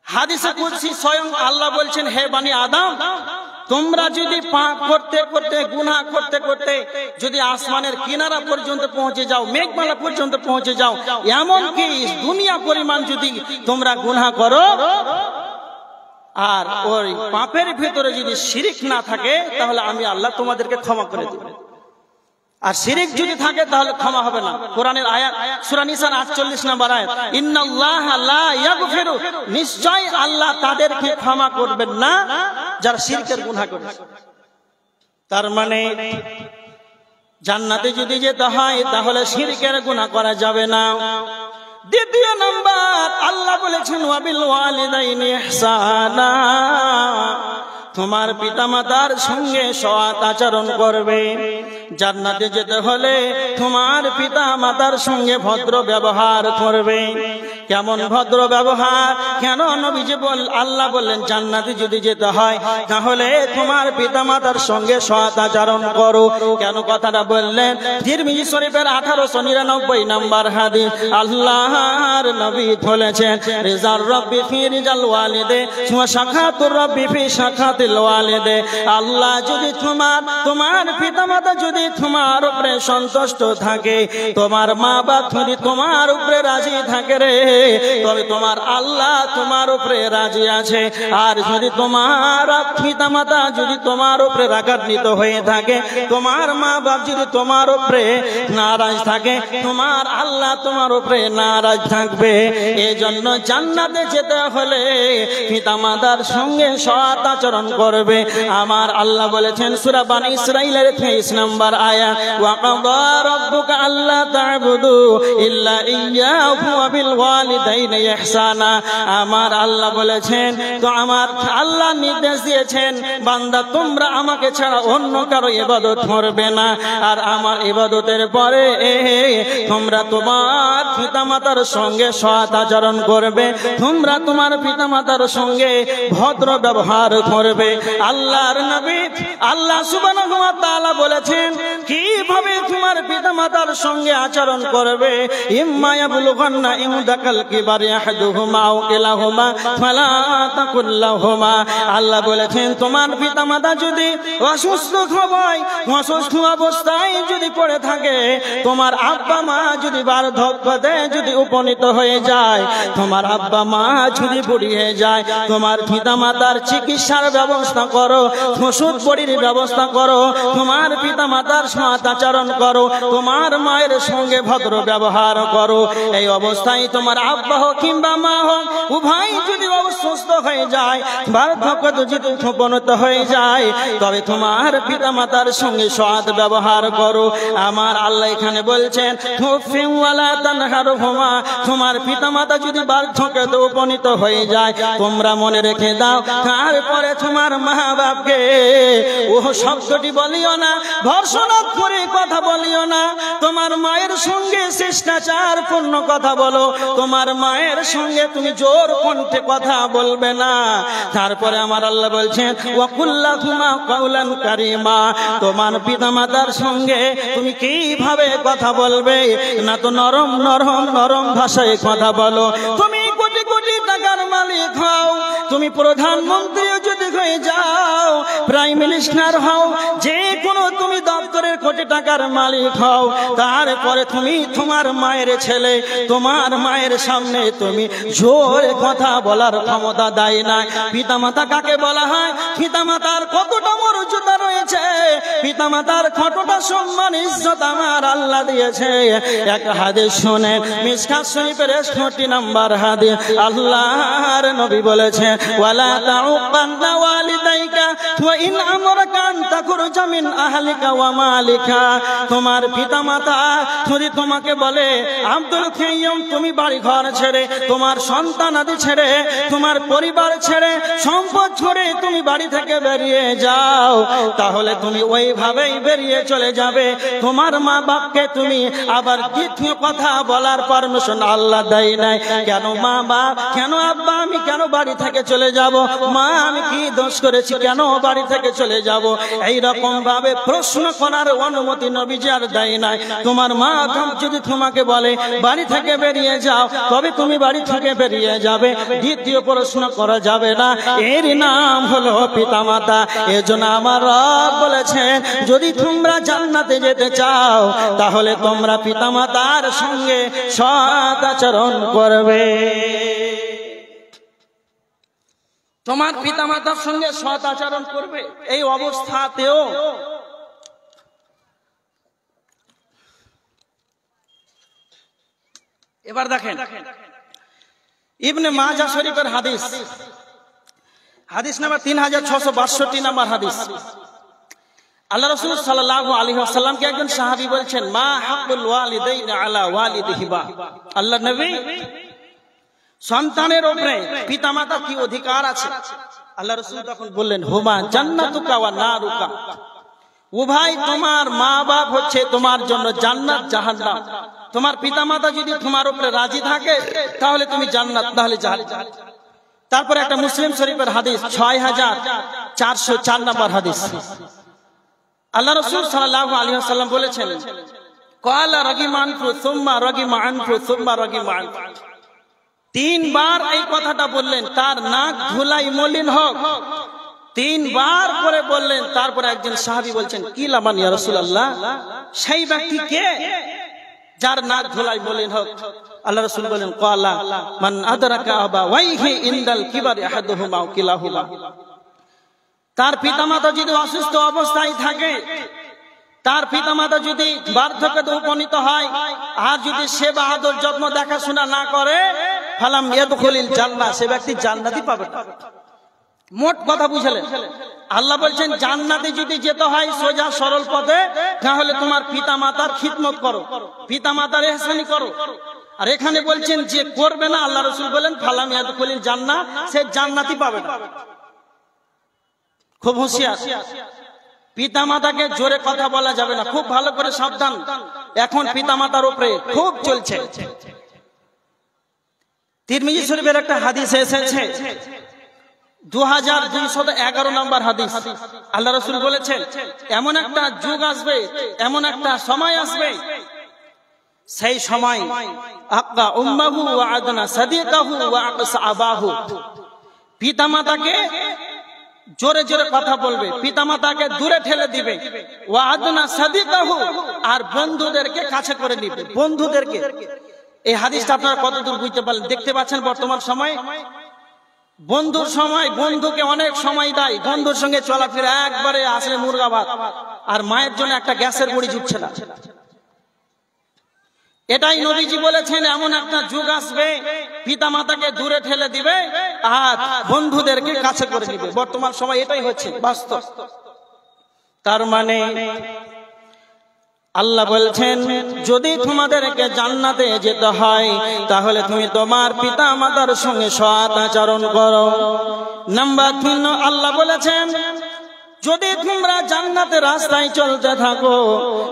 হাদিসে কুদসি স্বয়ং আল্লাহ বলছেন, হে বানি আদম, তোমরা যদি পাপ করতে করতে গুনাহ করতে করতে যদি আসমানের কিনারা পর্যন্ত পৌঁছে যাও, মেঘমালা পর্যন্ত পৌঁছে যাও, এমন কি দুনিয়া পরিমাণ যদি তোমরা গুনাহ করো, আর ওই পাপের ভিতরে যদি শিরিক না থাকে, তাহলে আমি আল্লাহ তোমাদেরকে ক্ষমা করে দেব। আর শিরিক যদি থাকে তাহলে ক্ষমা হবে না। কোরআনের আয়াত সূরা নিসার 48 নম্বর আয়াত, ইন্নাল্লাহা লা ইয়াগফিরু, নিশ্চয় আল্লাহ তাদেরকে ক্ষমা করবেন না যারা শিরকের গুনাহ করে। তার মানে জান্নাতে যদি যেতে হয় তাহলে শিরকের গুনাহ করা যাবে না। দ্বিতীয় নাম্বার, আল্লাহ বলেছেন ওয়াবিল ওয়ালিদাইনি ইহসানা, তোমার পিতামাতার সঙ্গে সৎ আচরণ করবে। জান্নাতে যেতে হলে তোমার পিতামাতার সঙ্গে ভদ্র ব্যবহার করবে। কেমন ভদ্র ব্যবহার? কেন নবীজি আল্লাহ বললেন জান্নাতে যদি যেতে হয় তাহলে তোমার পিতামাতার সঙ্গে সৎ আচরণ করো। কেন কথাটা বললেন? তিরমিজি শরীফের 1899 নম্বর হাদিস, আল্লাহর নবী বলেছেন, রিজার রব্বি ফি রিজাল ওয়ালিদে ওয়া শাকাতুর রব্বি ফি শাকাতিল ওয়ালিদে। আল্লাহ যদি তোমার পিতামাতা যদি তোমার উপরে সন্তুষ্ট থাকে, তোমার মা বাপ যদি তোমার উপরে রাজি থাকে রে, তবে তোমার আল্লাহ তোমার উপরে রাজি আছে। আর যদি তোমার পিতামাতা যদি তোমার উপরে রাগান্বিত হয়ে থাকে, তোমার মা বাপ যদি তোমার উপরে নারাজ থাকে, তোমার আল্লাহ তোমার উপরে নারাজ থাকবে। এই জন্য জান্নাতে যেতে হলে পিতামাতার সঙ্গে সৎ আচরণ করবে। আমার আল্লাহ বলেছেন সূরা বানী ইসরাঈলের 23 নম্বর আয়াত, ওয়া কাদা রাব্বুকা আল্লা তা'বুদু ইল্লা ইয়্যাহু ওয়া বিল ওয়ালিদাইনি ইহসানা। আমার আল্লাহ বলেছেন, তো আমার আল্লাহ নির্দেশ দিয়েছেন, বান্দা তোমরা আমাকে ছাড়া অন্য কারো ইবাদত করবে না, আর আমার ইবাদতের পরে তোমরা তোমার পিতামাতার সঙ্গে সৎ আচরণ করবে, তোমরা তোমার পিতামাতার সঙ্গে ভদ্র ব্যবহার করবে। আল্লাহর নবী আল্লাহ সুবহানাহু ওয়া তাআলা বলেছেন কিভাবে তোমার পিতামাতার সঙ্গে আচরণ করবে। ইম্মা ইয়াবলুগান্না ইনদাকাল কিবারি আহাদুহুমা আও কিলাহুমা ফালা তাকুল লাহুমা। আল্লাহ বলেছেন তোমার পিতামাতা যদি অসুস্থ হয়, অসুস্থ অবস্থায় যদি পড়ে থাকে, তোমার আব্বা মা যদি বার্ধক্যতে যদি উপনীত হয়ে যায়, তোমার আব্বা মা যদি বুড়ি হয়ে যায়, তোমার পিতামাতার চিকিৎসার ব্যবস্থা করো, ওষুধ বড়ির ব্যবস্থা করো, তোমার পিতামাতার সৎ আচরণ করো, তোমার মায়ের সঙ্গে ভদ্র ব্যবহার করো। এই অবস্থায় তোমার আব্বা হোক কিংবা মা হোক, উভয় যদি অসুস্থ হয়ে যায়, বার্ধক্য যদি উপনীত হয়ে যায়, তবে তোমার পিতামাতার সঙ্গে সৎ ব্যবহার করো। আমার আল্লাহ এখানে বলছেন ওয়ালা তানহারহুমা, তোমার পিতামাতা যদি বার্ধক্যে উপনীত হয়ে যায়, তোমরা মনে রেখে দাও, তারপরে তোমার মা বাপকে ও শব্দটি বলিও না, ভর্ৎসনা করে কথা বলিও না, তোমার মায়ের সঙ্গে শিষ্টাচার পূর্ণ কথা বলো, তোমার মায়ের সঙ্গে তুমি জোর কণ্ঠে কথা বলবে না। তারপরে আমার আল্লাহ বলছেন ওয়াকুল্লাহুমা কাওলান কারীমা, তোমার পিতামাতার সঙ্গে তুমি কিভাবে কথা বলবে, না তো নরম নরম নরম ভাষায় কথা বলো। তুমি কোটি কোটি টাকার মালিক হও, তুমি প্রধানমন্ত্রীও যদি হয়ে যাও, প্রাইম মিনিস্টার হও, যে কোনো তুমি দপ্তরের কোটি টাকার মালিক হও, তারপরে তুমি তোমার মায়ের ছেলে, তোমার মায়ের সামনে তুমি জোরে কথা বলার ক্ষমতা দেয় না। পিতামাতা কাকে বলা হয়? পিতামাতার কতটা মর্যাদা রয়েছে, পিতামাতার কতটা সম্মান ইজ্জত আমার আল্লাহ দিয়েছে। এক হাদিস শুনেন, মিশকাত শরীফের 60 নম্বর হাদিস, আল্লাহর নবী বলেছেন ওয়ালা তাউকান্না ওয়ালিদাইকা ওয়া ইন আমরাকা আন তাখরুজা মিন আহলিকা ওয়া ওয়া মালিকা, তোমার পিতামাতা যদি তোমাকে বলে আব্দুল কাইয়ুম তুমি বাড়ি ঘর ছেড়ে, তোমার সন্তান আদি ছেড়ে, তোমার পরিবার ছেড়ে, সম্পদ ছেড়ে তুমি বাড়ি থেকে বেরিয়ে যাও, তাহলে তুমি ওইভাবেই বেরিয়ে চলে যাবে। তোমার মা বাপকে তুমি আবার দ্বিতীয় কথা বলার পারমিশন আল্লাহ দেয় নাই। কেন মা বাপ, কেন আব্বা আমি কেন বাড়ি থেকে চলে যাব, মা আমি কি দোষ করেছি কেন বাড়ি থেকে চলে যাব, এই রকম ভাবে প্রশ্ন করার অনুমতি নবীজি আর দেয় নাই। তোমার মা বাপ যদি তোমাকে বলে বাড়ি থেকে বেরিয়ে যাও, তবে তুমি বাড়ি থেকে বেরিয়ে যাবে, দ্বিতীয় প্রশ্ন করা যাবে না। এর নাম হলো পিতামাতা। এজন্য আমার রব বলেছেন যদি তোমরা জান্নাতে যেতে চাও তাহলে তোমরা পিতামাতার সঙ্গে সৎ আচরণ করবে। তোমার পিতামাতার সঙ্গে সৎ আচরণ করবে। এই অবস্থাতেও এবার দেখেন ইবনে মাজাহ শরীফের হাদিস, হাদিস নাম্বার 3662 নাম্বার হাদিস। আল্লাহ রাসূল সাল্লাল্লাহু আলাইহি ওয়াসাল্লামকে একজন সাহাবী বলছেন মা হাক্কুল ওয়ালিদাইনি আলা ওয়ালিদিহিমা, আল্লাহ নবী সন্তানের উপরে পিতামাতার কি অধিকার আছে? আল্লাহ রাসূল তখন বললেন হুমা জান্নাতুকা ওয়া নারুকা, উভয় তোমার মা বাপ হচ্ছে তোমার জন্য জান্নাত জাহান্নাম। তোমার পিতামাতা যদি তোমার উপরে রাজি থাকে তাহলে তুমি জান্নাত, তাহলে জাহান্নাম। তারপরে একটা মুসলিম শরীফের হাদিস 6404 নম্বর হাদিস। আল্লাহ রাসূল সাল্লাল্লাহু আলাইহি ওয়াসাল্লাম বলেছেন ক্বালা রাগিমান সুম্মা রাগিমান সুম্মা রাগিমান, তিনবার এই কথাটা বললেন, তার নাক ধুলাই মলিন হোক, তিনবার করে বললেন। তারপরে একজন সাহাবী বলছেন কি লামান ইয়া রাসূলুল্লাহ, সেই ব্যক্তি কে যার নাক ধুলাই মলিন হোক? আল্লাহ রাসূল বলেন ক্বালা মান আদরাকা আবাওয়াইহি ইনদাল কিবারি আহাদুহুমা আও কিলাহুমা, তার পিতামাতা যদি অসুস্থ অবস্থায় থাকে, তার পিতামাতা যদি বার্ধক্যে উপনীত হয়, আর যদি সেবা আদর যত্ন দেখাশোনা না করে, ফালাম ইয়াদখুলিল জান্নাহ, সে ব্যক্তি জান্নাতই পাবে না। মোট কথা বুঝলেন? আল্লাহ বলছেন জান্নাতে যদি যেতে হয় সোজা সরল পথে, তাহলে তোমার পিতামাতার খিদমত করো, পিতামাতার ইহসানি করো। আর এখানে বলছেন যে করবে না, আল্লাহ রাসূল বলেন ফালাম ইয়াদখুলিল জান্নাহ, সে জান্নাতই পাবে না। খুব হুঁশিয়ার, পিতামাতাকে জোরে কথা বলা যাবে না, খুব ভালো করে সাবধান। এখন পিতামাতার উপরে খুব চলছে। তিরমিজি শরীফের একটা হাদিস এসেছে 2211 নম্বর হাদিস। আল্লাহ রাসূল বলেছেন এমন একটা যুগ আসবে, এমন একটা সময় আসবে, সেই সময় আক্কা উম্মাহু ওয়া আদনা সাদিকাহু ওয়া আকসা আবাহু, পিতামাতাকে জোরে জোরে কথা বলবে, পিতামাতাকে দূরে ঠেলে দিবে, ওয়া আদনা সাদিকাহু, আর বন্ধুদেরকে কাছে করে নিবে, বন্ধুদেরকে। এই হাদিসটা আপনারা কতদূর বুঝতে পারলেন? দেখতে পাচ্ছেন বর্তমান সময় বন্ধুর সময়, বন্ধুকে অনেক সময় দেয়, বন্ধুর সঙ্গে চলাফেরা একবারে আসলে মুরগা ভাত, আর মায়ের জন্য একটা গ্যাসের বড়ি জুটছে না। এটাই নবীজি বলেছেন এমন একটা যুগ আসবে, পিতামাতাকে দূরে ঠেলে দিবে আর বন্ধুদেরকে কাছে করে নিবে। বর্তমান সময় এটাই হচ্ছে বাস্তব। তার মানে আল্লাহ বলছেন যদি তোমাদেরকে জান্নাতে যেতে হয় তাহলে তুমি তোমার পিতামাতার সঙ্গে সৎ আচরণ করো। নাম্বার 3 আল্লাহ বলেছেন যদি তোমরা জান্নাতের রাস্তায় চলতে থাকো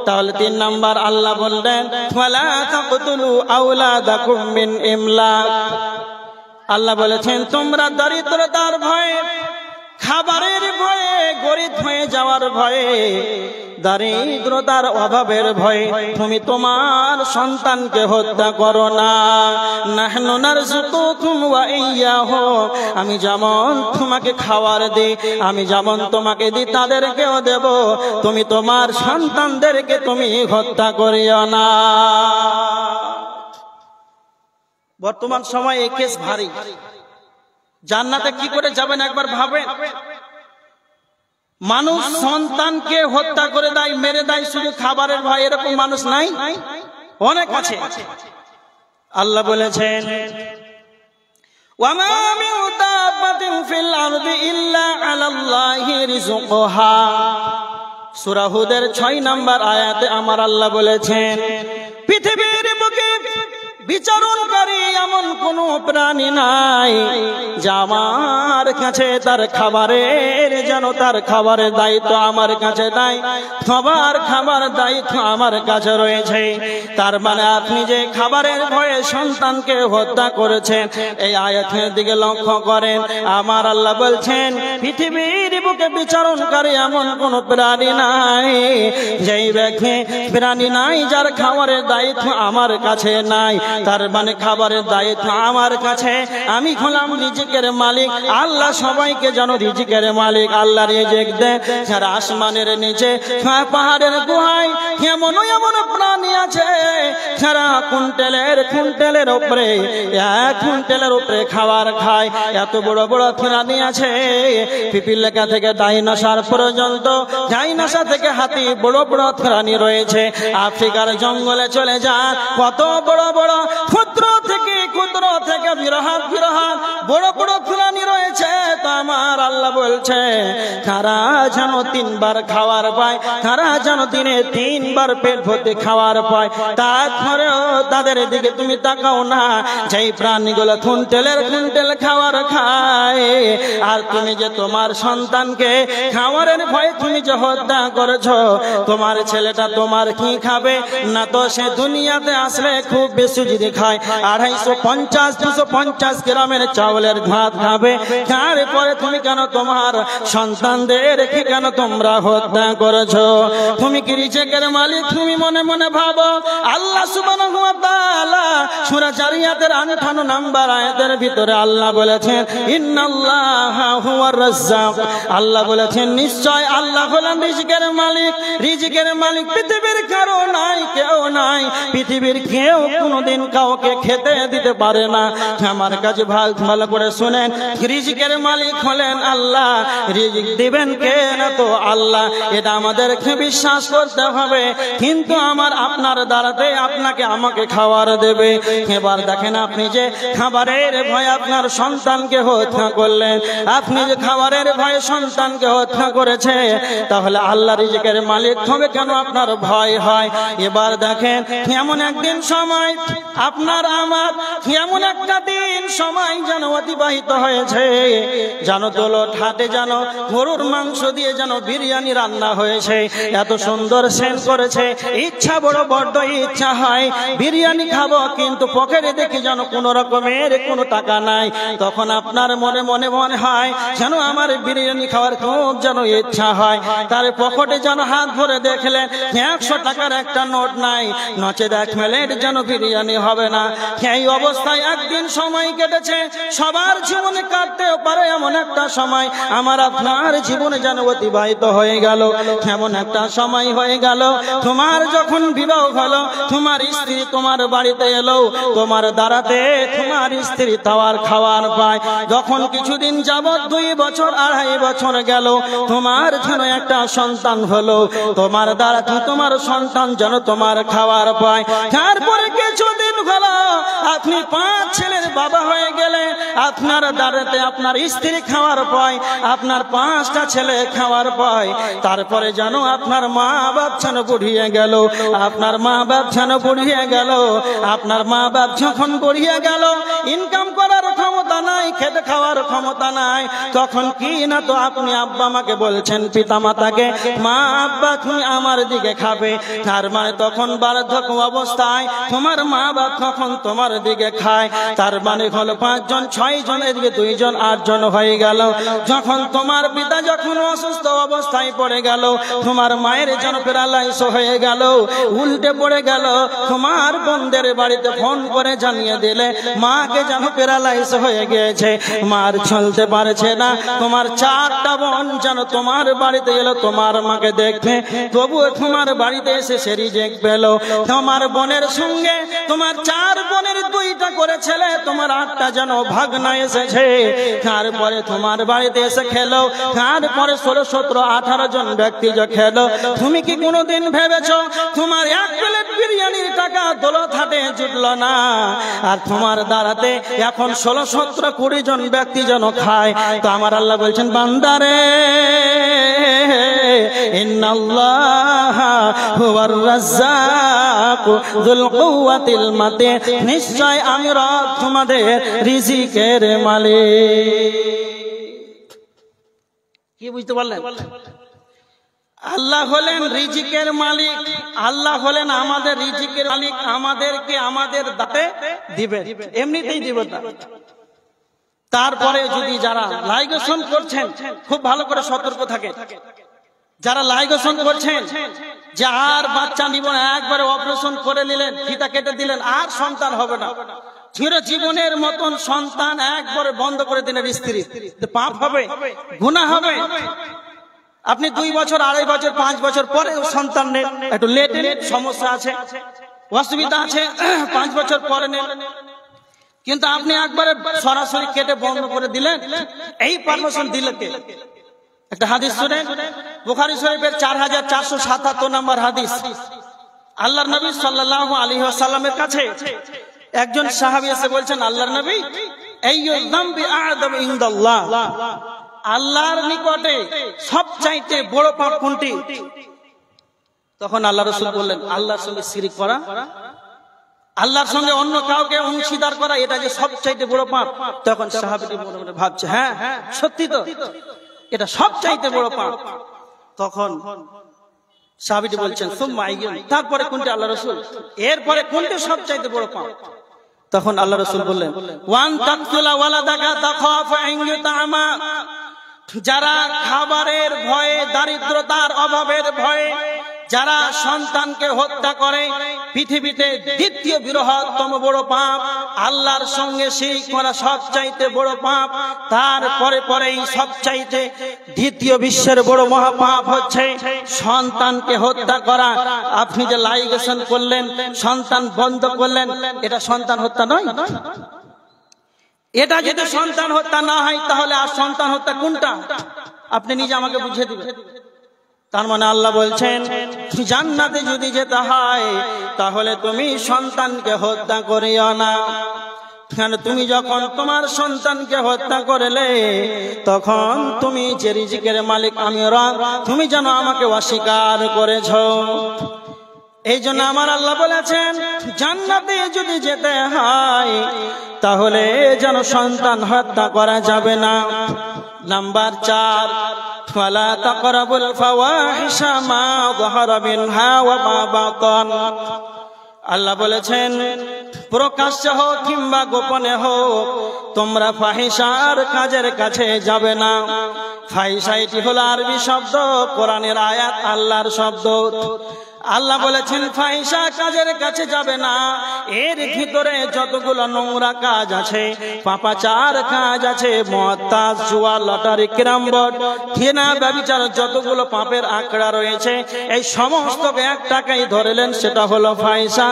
তাহলে 3 নাম্বার আল্লাহ বললেন ওয়ালা তাকতুলু আওলাদাকুম মিন ইমলাক। আল্লাহ বলেছেন তোমরা দরিদ্রতার ভয়ে, খাবারের ভয়ে, গরিব হয়ে যাওয়ার ভয়ে, দারিদ্রতার অভাবের ভয়ে তুমি তোমার সন্তানকে হত্যা করো না। নাহনু নারযুকুকুম ওয়া ইয়্যাহু, আমি যেমন তোমাকে খাবার দিই, আমি যেমন তোমাকে দিই তাদেরকেও দেব, তুমি তোমার সন্তানদেরকে তুমি হত্যা করিও না। বর্তমান সময়ে এই কেস ভারী। জান্নাতে কি করে যাবেন একবার ভাবেন। মানুষ সন্তানকে হত্যা করে দেয়, মেরে দেয় শুধু খাবারের ভয়। এরকম মানুষ নাই? অনেক আছে। আল্লাহ বলেছেন ওয়ামা মিন দাব্বাতিন ফিল আরদি ইল্লা আলাল্লাহি রিজকুহা, সূরা হুদের 6 নম্বর আয়াতে আমার আল্লাহ বলেছেন, পৃথিবীর বুকে বিচারণকারী এমন কোন প্রাণী নাই যা আমার কাছে তার খাবারের তার খাবারের দায়িত্ব আমার কাছে নাই, সবার খাবার দায়িত্ব আমার কাছে রয়েছে। তার মানে আপনি যে খাবারের ভয়ে সন্তানকে হত্যা করেছেন, এই আয়াতের দিকে লক্ষ্য করেন। আমার আল্লাহ বলছেন, পৃথিবীর বুকে বিচারণকারী এমন কোন প্রাণী নাই, যেই ব্যক্তি প্রাণী নাই যার খাবারের দায়িত্ব আমার কাছে নাই। তার মানে খাবারের দায়িত্ব আমার কাছে, আমি হলাম রিজিকের মালিক। আল্লাহ সবাইকে যেন রিজিকের মালিক। আল্লাহ রিজিক দেয়। যারা আসমানের নিচে, পাহাড়ের গুহায় এমন এমন প্রাণী আছে যারা কুইন্টালের উপরে 1 কুইন্টালের উপরে খাবার খায়। এত বড় বড় প্রাণী আছে, পিপিলিকা থেকে ডাইনোসর পর্যন্ত, ডাইনোসর থেকে হাতি, বড় বড় প্রাণী রয়েছে। আফ্রিকার জঙ্গলে চলে যান, কত বড় বড় ক্ষুদ্র থেকে বিরহাত বড় বড় প্রাণী রয়েছে। তো আমার আল্লাহ বলছে, তারা যেন 3 বার খাবার পায়, তারা যেন দিনে 3 বার পেট ভর্তি খাবার পায়। তারপরেও তাদের দিকে তুমি তাকাও না, যেই প্রাণীগুলো কুইন্টাল খাবার খায়। আর তুমি যে তোমার সন্তানকে খাবারের ভয়ে তুমি যে হত্যা করেছো, তোমার ছেলেটা তোমার কি খাবে? না তো সে দুনিয়াতে আসলে খুব বেশি যদি খায় 250-250 গ্রামের চাউলের ভাত খাবে। তারপরে তুমি কেন তোমার সন্তানদের কেন তোমরা হত্যা করেছো? তুমি কি রিজিকের মালিক? তুমি মনে মনে ভাবো। আল্লাহ সুবহানাহু ওয়া তাআলা সূরা জারিয়াতের 58 নম্বর আয়াতের ভিতরে আল্লাহ বলেছেন, ইন্নাল্লাহা হুয়ার রাজ্জাক। আল্লাহ বলেছেন, নিশ্চয় আল্লাহ হলেন রিজিকের মালিক। রিজিকের মালিক পৃথিবীর কারো নাই, কেউ নাই। পৃথিবীর কেউ কোনোদিন কাউকে খেতে দিতে পারে না। আমার কাছে ভালো করে শুনেন, রিজিকের মালিক হলেন আল্লাহ। রিজিক দিবেন কে? না তো আল্লাহ। এটা আমাদেরকে বিশ্বাস করতে হবে। কিন্তু আপনার দ্বারাতে আপনাকে আমাকে খাবার দেবে। এবার দেখেন, আপনি যে খাবারের ভয়ে আপনার সন্তানকে হত্যা করলেন, আপনি যে খাবারের ভয়ে সন্তানকে হত্যা করেছে, তাহলে আল্লাহ রিজিকের মালিক হবে কেন আপনার ভয় হয়? এবার দেখেন, এমন একদিন সময় আপনার আমার এমন একটা দিন সময় যেন অতিবাহিত হয়েছে, জানো দৌলত হাটে যেন গরুর মাংস দিয়ে যেন বিরিয়ানি রান্না হয়েছে। এত সুন্দর সেন্ট করেছে, ইচ্ছা বড় বড্ড ইচ্ছা হয় বিরিয়ানি খাবো, কিন্তু পকেটে দেখি যেন কোনো রকমের কোনো টাকা নাই। তখন আপনার মনে হয় যেন আমার বিরিয়ানি খাওয়ার খুব যেন ইচ্ছা হয়। তার পকেটে যেন হাত ভরে দেখলেন 100 টাকার একটা নোট নাই, নচে দেখ মেলের যেন বিরিয়ানি হবে না। এই অবস্থায় একদিন সময় কেটেছে। সবার জীবনে কাটতেও পারে এমন একটা সময় আমার আপনার জীবনে যেন অতিবাহিত হয়ে গেল। এমন একটা সময় হয়ে গেল, তোমার যখন বিবাহ হলো, তোমার স্ত্রী তোমার বাড়িতে এলো, তোমার দ্বারাতে তোমার স্ত্রী তাওয়ার খাবার পায়। যখন কিছুদিন যাবত 2 বছর 2.5 বছর গেল, তোমার যেন একটা সন্তান হলো, তোমার দ্বারা তোমার সন্তান যেন তোমার খাবার পায়। তারপরে কিছুদিন হলো, আপনি 5 ছেলের বাবা হয়ে গেলে, আপনার দ্বারাতে আপনার স্ত্রী খাবার পায়, আপনার 5টা ছেলে খাবার পায়। তারপরে যেন আপনার মা বাপ যেন বুড়িয়ে গেল, আপনার মা বাপ যেন বুড়িয়ে গেল। আপনার মা বাপ যখন বুড়িয়ে গেল, ইনকাম করার ক্ষমতা নাই, খেতে খাওয়ার ক্ষমতা নাই, তখন কি না তো আপনি আব্বা মাকে বলছেন, পিতা মাতাকে, মা আব্বা তুমি আমার দিকে খাবে। তার মানে তখন বার্ধক্য অবস্থায় তোমার মা বাপ তখন তোমার দিকে খায়। তার মানে হলো 5 জন 6 জন, এদিকে 2 জন 8 জন হয়ে গেল। যখন তোমার পিতা যখন অসুস্থ অবস্থায় পড়ে গেল, তোমার মায়ের যেন প্যারালাইস হয়ে গেল, উল্টে পড়ে গেল, তোমার বোনদের বাড়িতে ফোন করে জানিয়ে দিলে মাকে যেন প্যারালাইস হয়ে গিয়েছে, মার চলতে পারছে না। তোমার 4টা বোন যেন তোমার বাড়িতে এলো তোমার মাকে দেখতে, তবুও তোমার বাড়িতে এসে সে রিজেক্ট পেল। তোমার বোনের সঙ্গে তোমার 4 বোনের 2টা করে ছেলে, তোমার 8টা যেন ভাগনা এসেছে। তারপরে তোমার বাড়িতে এসে খেলো, তারপরে 16, 17, 18 জন ব্যক্তি যে খেলো। তুমি কি কোনোদিন ভেবেছো তোমার 1 প্লেট বিরিয়ানির টাকা দৌলত হাটে জুটল না? আর তোমার দ্বারাতে এখন 16, 17, 20 জন ব্যক্তি যেন খায়। তো আমার আল্লাহ বলছেন, বান্দারে ইন্নাল্লাহা হুয়ার রাজ্জাক যুল কুওয়াতিল মাতিন, নিশ্চয় আমি রব তোমাদের রিজিকের মালিক। কি বুঝতে পারলেন? আল্লাহ হলেন রিজিকের মালিক, আল্লাহ হলেন আমাদের রিজিকের মালিক, আমাদেরকে আমাদের দাতে দিবেন, এমনিতেই দিবেন না। তারপরে যদি যারা লাইগেশন করছেন খুব ভালো করে সতর্ক থাকে, যারা লাইগেশন করছেন যে আর বাচ্চা নিব না, একবারে অপারেশন করে নিলেন, ফিতা কেটে দিলেন, আর সন্তান হবে না, চিরজীবনের মতন সন্তান একবারে বন্ধ করে দিলেন, স্ত্রী পাপ হবে, গুনাহ হবে। আপনি 2 বছর, 2.5 বছর, 5 বছর পরে সন্তান নেন, একটু লেট সমস্যা আছে, অসুবিধা আছে, 5 বছর পরে নেন, কিন্তু আপনি একবারে সরাসরি কেটে বন্ধ করে দিলেন, এই পারমিশন দিলেন কে? একটা হাদিস শুনেন, বুখারী শরীফের 4477 নম্বর হাদিস। আল্লাহর নবী সাল্লাল্লাহু আলাইহি ওয়াসাল্লামের কাছে একজন সাহাবী এসে বলছেন, আল্লাহর নবী, আইয়ুয যামবি আ'যাম ইনদাল্লাহ, আল্লাহর নিকটে সবচাইতে বড় পাপ কোনটি? তখন আল্লাহ রাসূল বললেন, আল্লাহর সঙ্গে শিরক করা, আল্লাহর সঙ্গে অন্য কাউকে অংশীদার করা, এটা যে সবচাইতে বড় পাপ। তখন সাহাবীটি মনে মনে ভাবছে, হ্যাঁ সত্যি তো, এটা সবচাইতে বড় পাপ। তখন সাহাবীটি বলছেন, সুম্মা আইয়ুন, তারপরে কোনটি আল্লাহ রাসূল? এরপরে কোনটি সবচাইতে বড় পাপ? তখন আল্লাহ রাসূল বললেন, ওয়ান তাকতুলা ওয়ালাদাকা তাখাফু আন ইউতামা, যারা খাবারের ভয়ে, দারিদ্রতার অভাবের ভয়ে যারা সন্তানকে হত্যা করে, পৃথিবীতে দ্বিতীয় বৃহত্তম বড় পাপ, আল্লাহর সঙ্গে শিরক করা সবচাইতে বড় পাপ। তারপরে পরেই সবচাইতে দ্বিতীয় বিশ্বের বড় মহাপাপ হচ্ছে সন্তানকে হত্যা করা। আপনি যে লাইগেশন করলেন, সন্তান বন্ধ করলেন, এটা সন্তান হত্যা নয়? এটা যদি সন্তান হত্যা না হয়, তাহলে আর সন্তান হত্যা কোনটা? আপনি নিজে আমাকে বুঝিয়ে দিবেন। তার মানে আল্লাহ বলছেন, জান্নাতে যদি যেতে হয় তাহলে তুমি সন্তানকে হত্যা করিও না। কারণ তুমি যখন তোমার সন্তানকে হত্যা করলে, তখন তুমি যে রিজিকের মালিক আমি রব, তুমি যেন আমাকে অস্বীকার করেছ। এই জন্য আমার আল্লাহ বলেছেন, জান্নাতে যদি যেতে হয় তাহলে যেন সন্তান হত্যা করা যাবে না। নাম্বার 4, ফালা তাকরাবুল ফাওয়াহিশা মা যাহারা মিনহা ওয়া মা বাতান। আল্লাহ বলেছেন, প্রকাশ্যে হোক কিংবা গোপনে হোক, তোমরা ফাহিশার কাজের কাছে যাবে না। ফাহিশা এটি হলো আরবি শব্দ, কোরআনের আয়াত, আল্লাহর শব্দ। আল্লাহ বলেছেন ফাহিশা কাজের কাছে যাবে না। এর ভিতরে যতগুলো নোংরা কাজ আছে, পাপাচার কাজ আছে, মদ, তাস, জুয়া, লটারি, ক্যারাম বোর্ড, ঘৃণা, ব্যভিচার, যতগুলো পাপের আঁকড়া রয়েছে, এই সমস্ত একটাকেই ধরলেন, সেটা হলো ফাহিশা।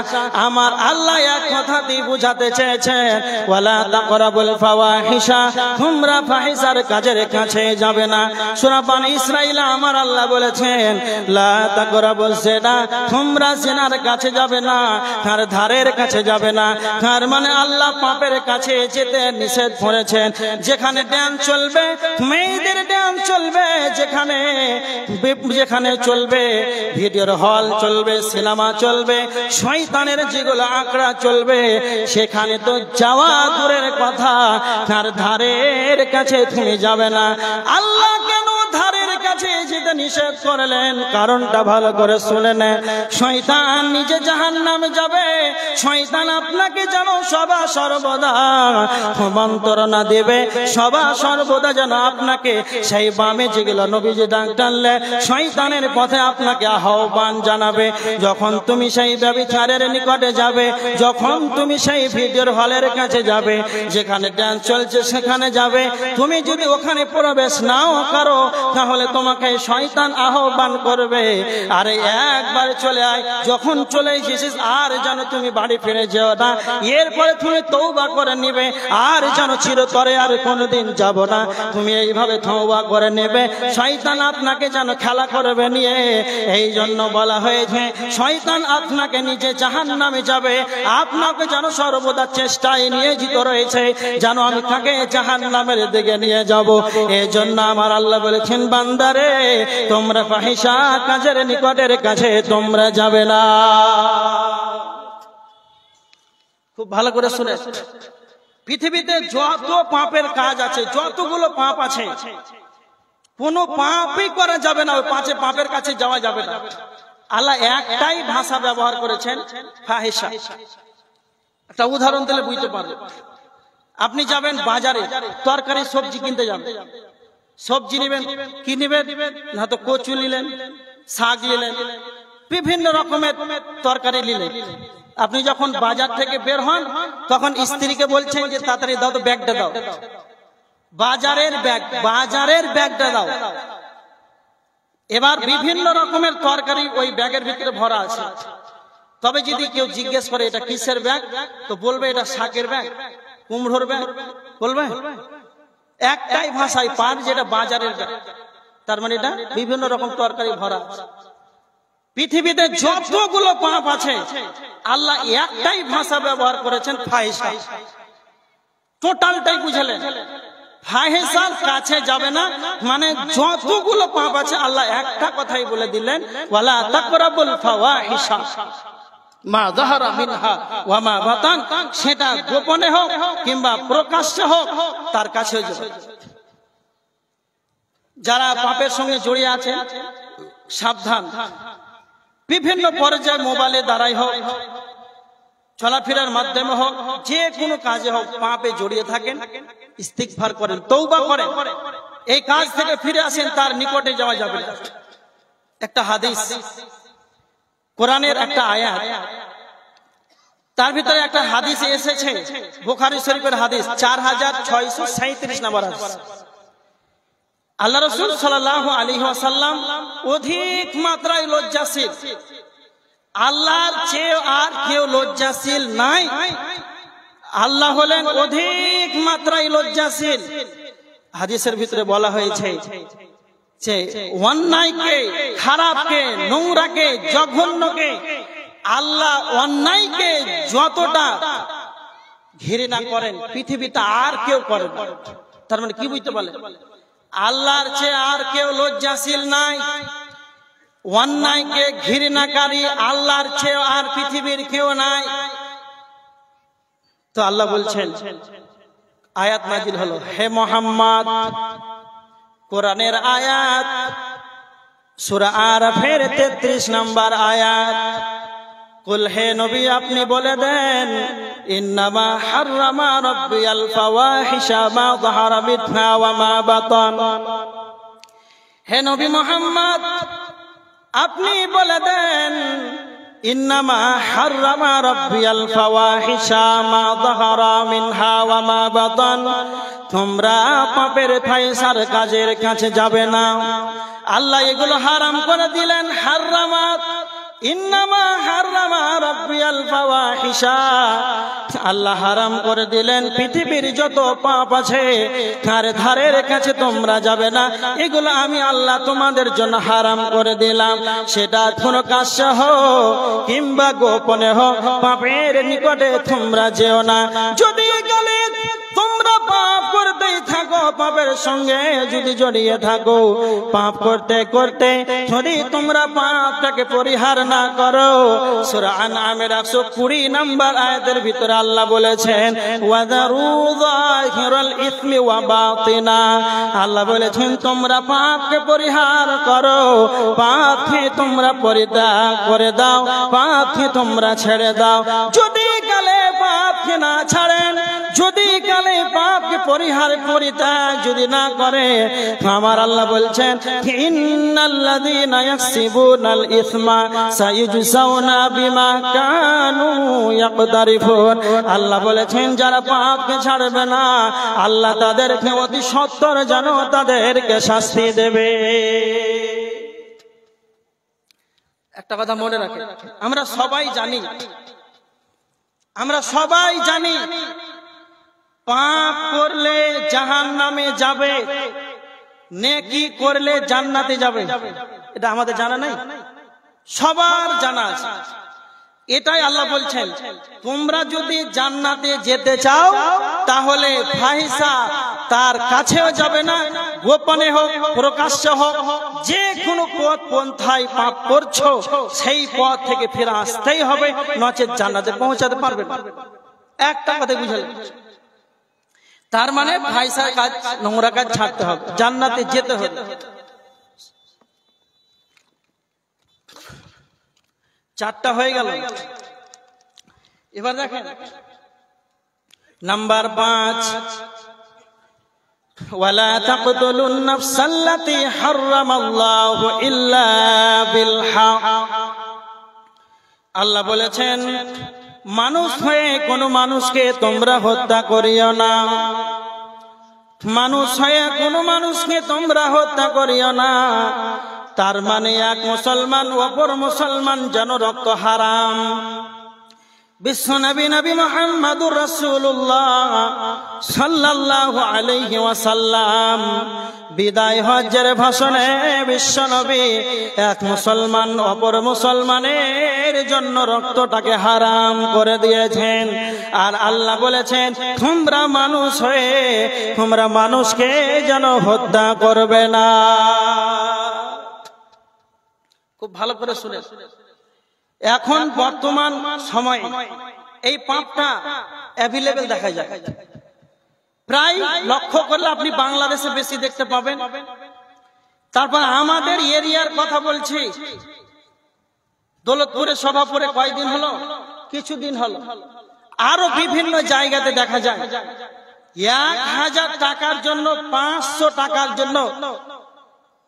আমার আল্লাহ এক কথাতেই বুঝাতে চেয়েছেন, ওয়ালা তাকরাবুল ফাওয়াহিশা, তোমরা ফাহিশার কাজের কাছে যাবে না। সূরা বনী ইসরাঈল আমার আল্লাহ বলেছেন, লা তাকরাবুজ জিনা, তোমরা জিনার কাছে যাবে না, তার ধারের কাছে যাবে না। তার মানে আল্লাহ পাপের কাছে যেতে নিষেধ করেছেন। যেখানে ড্যান্স চলবে, মেয়েদের ড্যান্স চলবে, যেখানে চলবে ভিডিওর হল চলবে, সিনেমা চলবে, শয়তানের যেগুলো আঁকড়া চলবে, সেখানে তো যাওয়া দূরের কথা, তার ধারের কাছে তুমি যাবে না। আল্লাহ কেন ধারের কাছে যেতে নিষেধ করলেন? কারণটা ভালো করে শুনে নেন। শয়তান নিজে জাহান্নামে যাবে, শয়তান আপনাকে যেন সদা সর্বদা মন্ত্রণা দেবে, সদা সর্বদা যেন আপনাকে সেই বামে যেগুলো নবীজি ডাক টানলে শয়তানের পথে আপনাকে আহ্বান জানাবে। যখন তুমি সেই ব্যভিচারের নিকটে যাবে, যখন তুমি সেই ভিডিওর হলের কাছে যাবে, যেখানে ডান্স চলছে সেখানে যাবে, তুমি যদি ওখানে প্রবেশ নাও করো, তাহলে তোমাকে শয়তান আহ্বান করবে, আরে একবার চলে আয়। যখন চলে এসেছিস আর যেন তুমি বাড়ি ফিরে যেও না, এরপরে তুমি তওবা করে নিবে, আর যেন চিরতরে আর কোনোদিন যাব না। তুমি এইভাবে তওবা করে নেবে, শয়তান আপনাকে যেন খেলা করবে নিয়ে। এই জন্য বলা হয়েছে শয়তান আপনাকে নিচে জাহান্নামে যাবে, আপনাকে যেন সর্বদা চেষ্টায় নিয়োজিত রয়েছে যেন আমি তাকে জাহান্নামের দিকে নিয়ে যাব। এই জন্য আমার আল্লাহ বলেছেন, বান্দারে তোমরা ফাহিশা কাজের নিকটের কাছে তোমরা যাবে না। খুব ভালো করে শুনে, পৃথিবীতে যত পাপের কাজ আছে, যতগুলো পাপ আছে, কোনো পাপই করা যাবে না, ওই পাপের কাছে যাওয়া যাবে না। আল্লাহ একটাই ভাষা ব্যবহার করেছেন, ফাহিশা। একটা উদাহরণ দিলে বুঝতে পারবেন। আপনি যাবেন বাজারে, তরকারি সবজি কিনতে যাবেন, সবজি নেবেন, কি নেবেন? না তো কচু নিলেন, শাক নিলেন, বিভিন্ন রকমের তরকারি নিলেন। আপনি যখন বাজার থেকে বের হন তখন স্ত্রীকে বলছেন যে তাড়াতাড়ি দাও তো, ব্যাগটা দাও, বাজারের ব্যাগটা দাও। এবার বিভিন্ন রকমের তরকারি ওই ব্যাগের ভিতরে ভরা আছে। তবে যদি কেউ জিজ্ঞেস করে এটা কিসের ব্যাগ, তো বলবে এটা শাকের ব্যাগ, কুমড়োর ব্যাগ, বলবে একটাই ভাষায় পার, যেটা বাজারের ব্যাগ। তার মানে এটা বিভিন্ন রকম তরকারি ভরা আছে। পৃথিবীতে যতগুলো পাপ আছে আল্লাহ একটাই ভাষা ব্যবহার করেছেন, ফাহিশা। টোটালটাই বুঝলেন, ফাহিশার কাছে যাবে না, মানে যতগুলো পাপ আছে আল্লাহ একটা কথাই বলে দিলেন, ওয়ালা তাকরাবুল ফাওয়াহিশা মা যাহারা মিনহা ওয়া মা বাতান। সেটা গোপনে হোক কিংবা প্রকাশ্যে হোক, তার কাছে যাবে। যারা পাপের সঙ্গে জড়িয়ে আছে সাবধান। বিভিন্ন পর্যায়ে মোবাইলের দ্বারাই হোক, চলাফেরার মাধ্যমে হোক, যে কোনো কাজে হোক, পাপে জড়িয়ে থাকেন, ইস্তিগফার করেন, তওবা করেন, এই কাজ থেকে ফিরে আসেন, তার নিকটে যাওয়া যাবে না। একটা হাদিস, কোরআনের একটা আয়াত, তার ভিতরে একটা হাদিস এসেছে, বুখারী শরীফের হাদিস 4637 নম্বর হাদিস। আল্লাহ রাসূল সাল্লাল্লাহু আলাইহি ওয়াসাল্লাম অধিক মাত্রায় লজ্জাশীল, আল্লাহর চেয়ে আর কেউ লজ্জাশীল নাই। আল্লাহ হলেন অধিক মাত্রায় লজ্জাশীল। হাদিসের ভিতরে বলা হয়েছে যে অন্যায়কে, খারাপকে, নোংরাকে, জঘন্যকে আল্লাহ অন্যায়কে যতটা ঘৃণা করেন পৃথিবীতে আর কেউ করেন। তার মানে কি বুঝতে পারলেন? আল্লাহর চেয়ে আর কেউ লজ্জাশীল নাই। অন্যায়কে ঘৃণাকারী আল্লাহর চেয়ে আর পৃথিবীর কেউ নাই। তো আল্লাহ বলছেন, আয়াত নাজিল হলো, হে মুহাম্মদ, কোরআনের আয়াত, সূরা আরাফের 33 নম্বর আয়াত। কুল, হে নবী আপনি বলে দেন, ইন্নামা হাররামা রাব্বিয়াল ফাওয়াহিশা মা যাহারা মিনহা ওয়া মা বাতান। হে নবী মুহাম্মদ আপনি বলে দেন, ইন্নামা হাররামা রাব্বিয়াল ফাওয়াহিশা মা যাহারা মিনহা ওয়া মা বাতান। তোমরা পাপের ফাহিশার কাজের কাছে যাবে না। আল্লাহ এগুলো হারাম করে দিলেন। হাররামাত, ইন্নামা হাররামা রাব্বিয়াল ফাওয়াহিশা, আল্লাহ হারাম করে দিলেন পৃথিবীর যত পাপ আছে তার ধারের কাছে তোমরা যাবে না। এগুলো আমি আল্লাহ তোমাদের জন্য হারাম করে দিলাম। সেটা প্রকাশ্যে হোক কিংবা গোপনে হোক, পাপের নিকটে তোমরা যেও না। যদি গেলে তোমরা পাপ করতেই থাকো, পাপের সঙ্গে যদি জড়িয়ে থাকো, পাপ করতে করতে যদি তোমরা পাপটাকে পরিহার না করো, সূরা আনআমের 120 নম্বর আয়াতের ভিতরে আল্লাহ বলেছেন, ওয়াযারু যাহিরাল ইসমি ওয়া বাতিনা। আল্লাহ বলেছেন তোমরা পাপকে পরিহার করো, পাপকে তোমরা পরিত্যাগ করে দাও, পাপকে তোমরা ছেড়ে দাও। যদি কালে পাপকে না ছাড়েন, যদি কালে পাপকে পরিত্যাগ যদি না করে, আমার আল্লাহ বলছেন, ইন্নাল্লাযীনা ইয়াকসিবুনাল ইসমা সায়ুজসাউনা বিমা কানু ইয়াকতারিফুন। আল্লাহ বলেছেন যারা পাপকে ছাড়বে না, আল্লাহ তাদেরকে অতি সত্বর যেন তাদেরকে শাস্তি দেবে। একটা কথা মনে রাখেন, আমরা সবাই জানি আমরা সবাই জানি পাপ করলে জাহান্নামে যাবে, নেকি করলে জান্নাতে যাবে। এটা আমাদের জানা নাই? সবার জানা আছে। এটাই আল্লাহ বলছেন, তোমরা যদি জান্নাতে যেতে চাও তাহলে ফাহিশা তার কাছেও যাবে না, গোপনে হোক প্রকাশ্যে হোক, যে কোনো পথ পন্থায় পাপ করছো সেই পথ থেকে ফিরে আসতেই হবে, নচেত জান্নাতে পৌঁছাতে পারবে না। একটা কথা বুঝালেন? তার মানে ফাহিশার কাজ, নোংরা কাজ ছাড়তে হবে, জান্নাতে যেতে হবে। চারটা হয়ে গেল। এবার দেখেন নাম্বার 5, ওয়ালা তাকতুলুন নাফসাল্লাতী হারামাল্লাহু ইল্লা বিল হক। আল্লাহ বলেছেন, মানুষ হয়ে কোন মানুষকে তোমরা হত্যা করিও না। মানুষ হয়ে কোন মানুষকে তোমরা হত্যা করিও না। তার মানে এক মুসলমান অপর মুসলমান যেন রক্ত হারাম। বিশ্বনবী নবী মুহাম্মদুর রাসূলুল্লাহ সাল্লাল্লাহু আলাইহি ওয়াসাল্লাম বিদায় হজ্জের ভাষণে বিশ্বনবী এক মুসলমান অপর মুসলমানের জন্য রক্তটাকে হারাম করে দিয়েছেন। আর আল্লাহ বলেছেন, তোমরা মানুষ হয়ে তোমরা মানুষকে যেন হত্যা করবে না। খুব ভালো করে শুনে, এখন বর্তমান সময় এই পাপটা অ্যাভেলেবেল দেখা যায়। প্রায় লক্ষ্য করলে আপনি বাংলাদেশে বেশি দেখতে পাবেন। তারপর আমাদের এরিয়ার কথা বলছি, দৌলতপুরে সভাপুরে কয়দিন হলো, কিছুদিন হলো, আরো বিভিন্ন জায়গাতে দেখা যায় 1000 টাকার জন্য 500 টাকার জন্য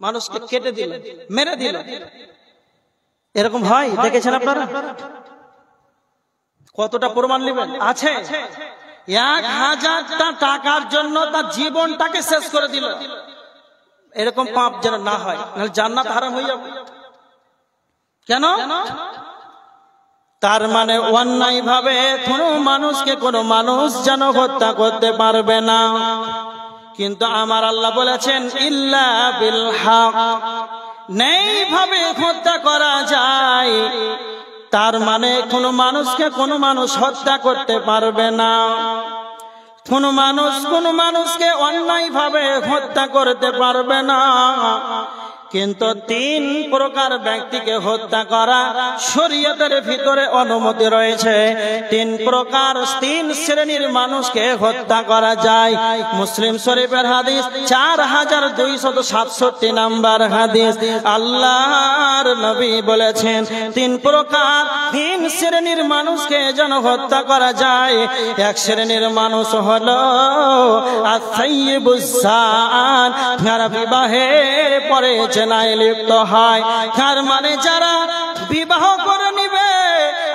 মানুষকে কেটে দিল, মেরে দিল। এরকম হয়, দেখেছেন আপনারা? কতটা প্রমাণ নেবেন? আছে 1000 টাকার জন্য তার জীবনটাকে শেষ করে দিল। এরকম পাপ যেন না হয়, নাহলে জান্নাত হারাম হয়ে যাবে। কেন? তার মানে অন্যায় ভাবে কোনো মানুষকে কোনো মানুষ যেন হত্যা করতে পারবে না। কিন্তু আমার আল্লাহ বলেছেন, ইল্লা বিল হক, নেই ভাবে হত্যা করা যায়। তার মানে কোনো মানুষকে কোনো মানুষ হত্যা করতে পারবে না। কোনো মানুষকে অন্যায় ভাবে হত্যা করতে পারবে না। কিন্তু 3 প্রকার ব্যক্তিকে হত্যা করা শরীয়তের ভিতরে অনুমতি রয়েছে। 3 প্রকার 3 শ্রেণীর মানুষকে হত্যা করা যায়। মুসলিম শরীফের হাদিস 4267 নাম্বার হাদিস। আল্লাহর নবী বলেছেন, 3 প্রকার 3 শ্রেণীর মানুষকে যেন হত্যা করা যায়। এক শ্রেণীর মানুষ হলো আস-সাইয়্যিবুস সাআন, যারা বিবাহের পরে জেনায় লিপ্ত হয়। তার মানে যারা বিবাহ করে নিবে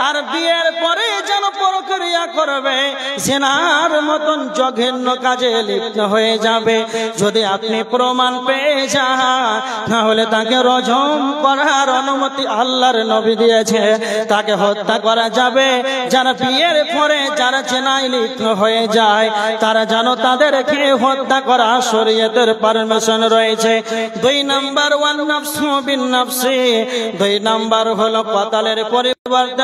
আর বিয়ের পরে যেন প্রক্রিয়া করবে, জেনার মতন জঘন্য কাজে লিপ্ত হয়ে যাবে। যদি আপনি প্রমাণ পেয়ে যান, তাহলে তাকে রজম করার অনুমতি আল্লাহর নবী দিয়েছে, তাকে হত্যা করা যাবে। যারা বিয়ের পরে যারা জেনায় লিপ্ত হয়ে যায়, তারা যেন তাদেরকে হত্যা করা শরীয়তের পারমিশন রয়েছে। 2 নাম্বার ওয়ান নাফসু বিন নাফসি, 2 নাম্বার হলো কতলের পরিবর্তে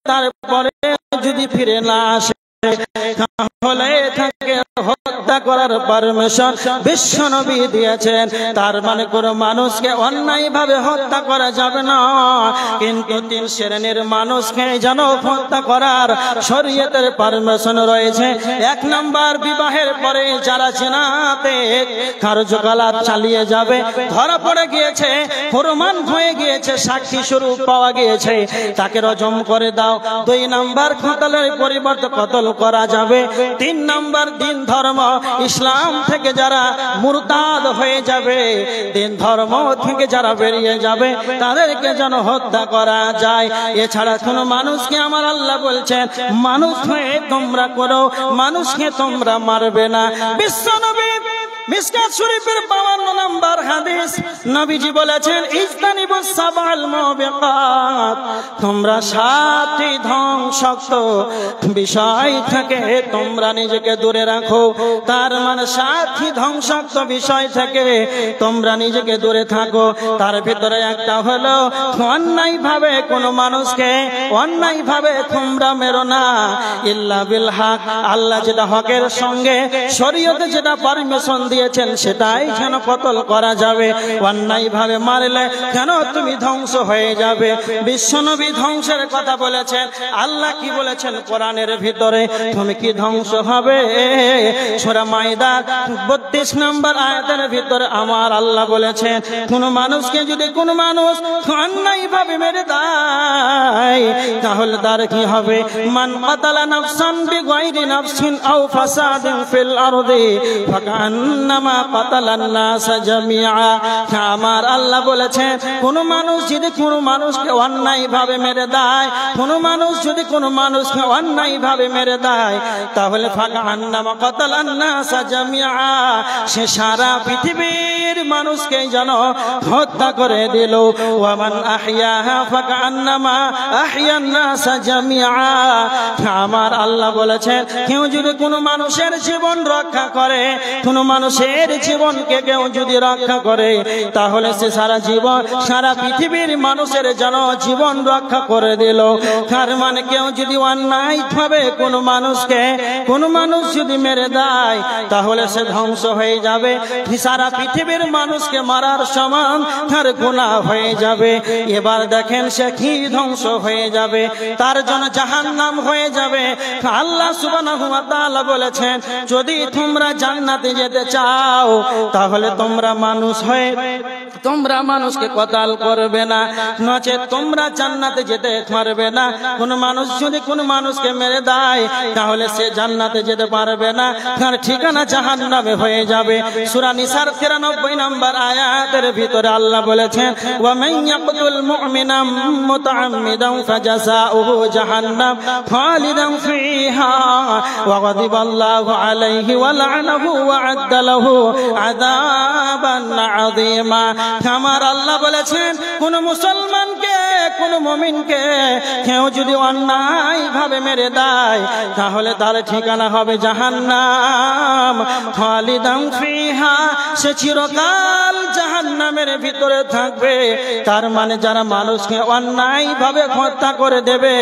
তারপরে যদি ফিরে না আসে তাহলে তাকে হত্যা করার পারমিশন বিশ্বনবী দিয়েছেন। তার মানে কোনো মানুষকে অন্যায়ভাবে হত্যা করা যাবে না, কিন্তু 3 শ্রেণীর মানুষকে যেন হত্যা করার শরীয়তের পারমিশন রয়েছে। 1 নম্বর, বিবাহের পরে যারা জিনাতে কার্যকলাপ চালিয়ে যাবে, ধরা পড়ে গিয়েছে, প্রমাণ হয়ে গিয়েছে, সাক্ষী স্বরূপ পাওয়া গিয়েছে, তাকে রজম করে দাও। 2 নম্বর, কতলের পরিবর্তে কতল করা যাবে। 3 নম্বর, দিন ধর্ম ইসলাম থেকে যারা মুরতাদ হয়ে যাবে, দিন ধর্ম থেকে যারা বেরিয়ে যাবে, তাদেরকে যেন হত্যা করা যায়। এছাড়া কোন মানুষকে আমার আল্লাহ বলছেন মানুষ হয়ে তোমরা করো, মানুষকে তোমরা মারবে না। বিশ্বনবী মিশকাত শরীফের 52 নম্বর হাদিস, নবীজি বলেছেন ইজতানিবুস সাবাল মুবিকাত, তোমরা 7টি ধ্বংসাত্মক বিষয় থেকে তোমরা নিজেকে দূরে রাখো। তার মানে 7টি ধ্বংসাত্মক বিষয় থেকে তোমরা নিজেকে দূরে থাকো। তার ভিতরে একটা হলো অন্যায়ভাবে কোনো মানুষকে অন্যায়ভাবে তোমরা মেরো না, ইল্লা বিল হক, আল্লাহ যেটা হকের সঙ্গে শরীয়তে যেটা পারমিশন দিয়েছেন সেটাই যেন কতল করা যাবে। অন্যায়ভাবে মারলে কেন তুমি ধ্বংস হয়ে যাবে। বিশ্বনবী ধ্বংসের কথা বলেছেন। আল্লাহ কি বলেছেন কোরআনের ভিতরে, তুমি কি ধ্বংস হবে। সূরা মাইদা 32 নম্বর আয়াতের ভিতরে আমার আল্লাহ বলেছেন কোন মানুষকে যদি কোন মানুষ অন্যায়ভাবে মেরে দেয় তাহলে তার কি হবে। মান কাতালা নাফসান বিগাইরি নাফসিন আও ফাসাদিন ফিল আরদি ফাকান্নামা কাতালান নাস জামিআ। আমার আল্লাহ বলেছেন কোন মানুষ যদি কোন মানুষকে অন্যায়ভাবে মেরে দেয়, কোন মানুষ যদি কোন মানুষকে অন্যায়ভাবে মেরে দেয় তাহলে ফাকান্নামা কাতালান নাস জামিআ, সে সারা পৃথিবীর মানুষকে যেন হত্যা করে দিল। ওয়া মান আহইয়াহা ফাকান্নামা আহইয়ান নাস জামিআ। আমার আল্লাহ বলেছেন কেউ যদি কোন মানুষের জীবন রক্ষা করে, কোন মানুষের জীবনকে কেউ যদি রক্ষা করে তাহলে সে সারা জীবন সারা পৃথিবীর মানুষের যেন জীবন রক্ষা করে দিল। তার মানে কেউ যদি অন্যায়ভাবে কোন মানুষকে কোন মানুষ যদি মেরে দেয় তাহলে সে ধ্বংস হয়ে যাবে, সারা পৃথিবীর মানুষকে মারার সমান তার গুনাহ হয়ে যাবে। এবার দেখেন সে কি ধ্বংস হয়ে যাবে, তার জন্য জাহান্নাম হয়ে যাবে। আল্লাহ সুবহানাহু ওয়া তাআলা বলেছেন যদি তোমরা জান্নাতে যেতে চাও তাহলে তোমরা মানুষ হয়ে তোমরা মানুষকে কতল করবে না, নচেৎ তোমরা জান্নাতে যেতে পারবে না। কোন মানুষ যদি কোন মানুষকে মেরে দেয় তাহলে সে জান্নাতে যেতে পারবে না, তার ঠিকানা জাহান্নামে হয়ে যাবে। সূরা নিসার 93 নম্বর আয়াতের ভিতরে আল্লাহ বলেছেন ওয়া মান ইয়াকতুল মুমিনা মুতাআম্মিদান ফাজাযাউহু জাহান্নাম খালিদান ফিহা ওয়া গাদিবাল্লাহু আলাইহি ওয়া লা'নাহু ওয়া আ'আদ্দা লাহু আযাবান আযীমা। আমার আল্লাহ বলেছেন কোন মুসলমানকে কোন মুমিনকে কেউ যদি অন্যায়ভাবে মেরে দেয় তাহলে তার ঠিকানা হবে জাহান্নাম খালিদান ফিহা, সে চিরকাল জাহান্নামের ভিতরে থাকবে। তার মানে যারা মানুষকে অন্যায়ভাবে হত্যা করে দেবে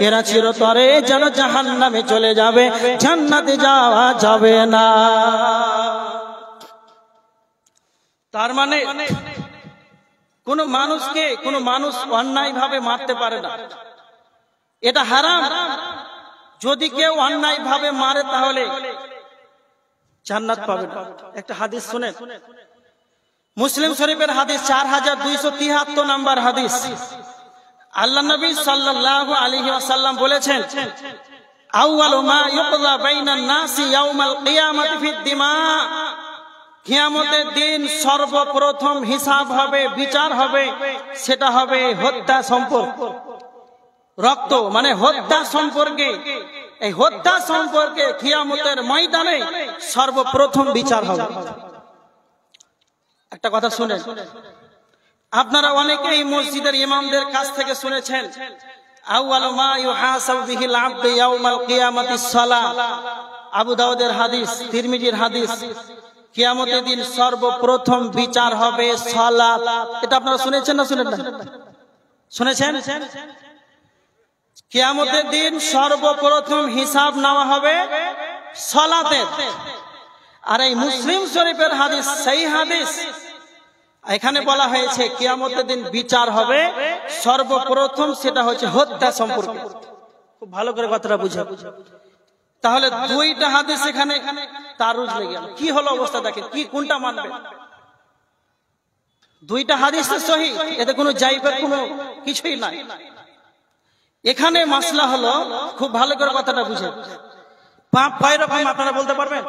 এরা চিরতরে যেন জাহান্নামে চলে যাবে, জান্নাতে যাওয়া যাবে না। তার মানে কোন মানুষকে কোন মানুষ অন্যায়ভাবে মারতে পারে না, এটা হারাম। যদি কেউ অন্যায়ভাবে মারে তাহলে জান্নাত পাবে না। একটা হাদিস শুনেন, মুসলিম শরীফের হাদিস 4273 নম্বর হাদিস। আল্লাহ নবী সাল্লাল্লাহু আলাইহি ওয়াসাল্লাম বলেছেন আউয়ালু মা ইউকযা বাইনান নাসি ইয়াউমাল কিয়ামাতি ফিদ দিমা, কিয়ামতের দিন সর্বপ্রথম হিসাব হবে, বিচার হবে, সেটা হবে হত্যা সম্পর্ক, রক্ত মানে হত্যা সম্পর্কে। এই হত্যা সম্পর্কে কিয়ামতের ময়দানে সর্বপ্রথম বিচার হবে। একটা কথা শুনেন, আপনারা অনেকেই মসজিদের ইমামদের কাছ থেকে শুনেছেন আউয়ালু মা ইউহাসাবু বিহিল আবদু ইয়াউমাল কিয়ামাতিস সালাহ। আবু দাউদের হাদিস, তিরমিজির হাদিস। কিয়ামতের দিন সর্বপ্রথম বিচার হবে সালাত। এটা আপনারা শুনেছেন না শুনেন না? শুনেছেন? কিয়ামতের দিন সর্বপ্রথম হিসাব নেওয়া হবে সালাতের। আর এই মুসলিম শরীফের হাদিস, সেই হাদিস, এখানে বলা হয়েছে কিয়ামতের দিন বিচার হবে সর্বপ্রথম, সেটা হচ্ছে হত্যা সম্পর্কে। খুব ভালো করে কথাটা বুঝা। তাহলে দুইটা হাদিস এখানে তারুজ লেগে গেল। কি হলো অবস্থা দেখেন, কি কোনটা মানবে? দুইটা হাদিস তো সহিহ, এতে কোনো জাইবের কোনো কিছুই নাই। এখানে মাসলা হলো, খুব ভালো করে কথাটা বুঝে, পাপ কয় রকম আপনারা বলতে পারবেন?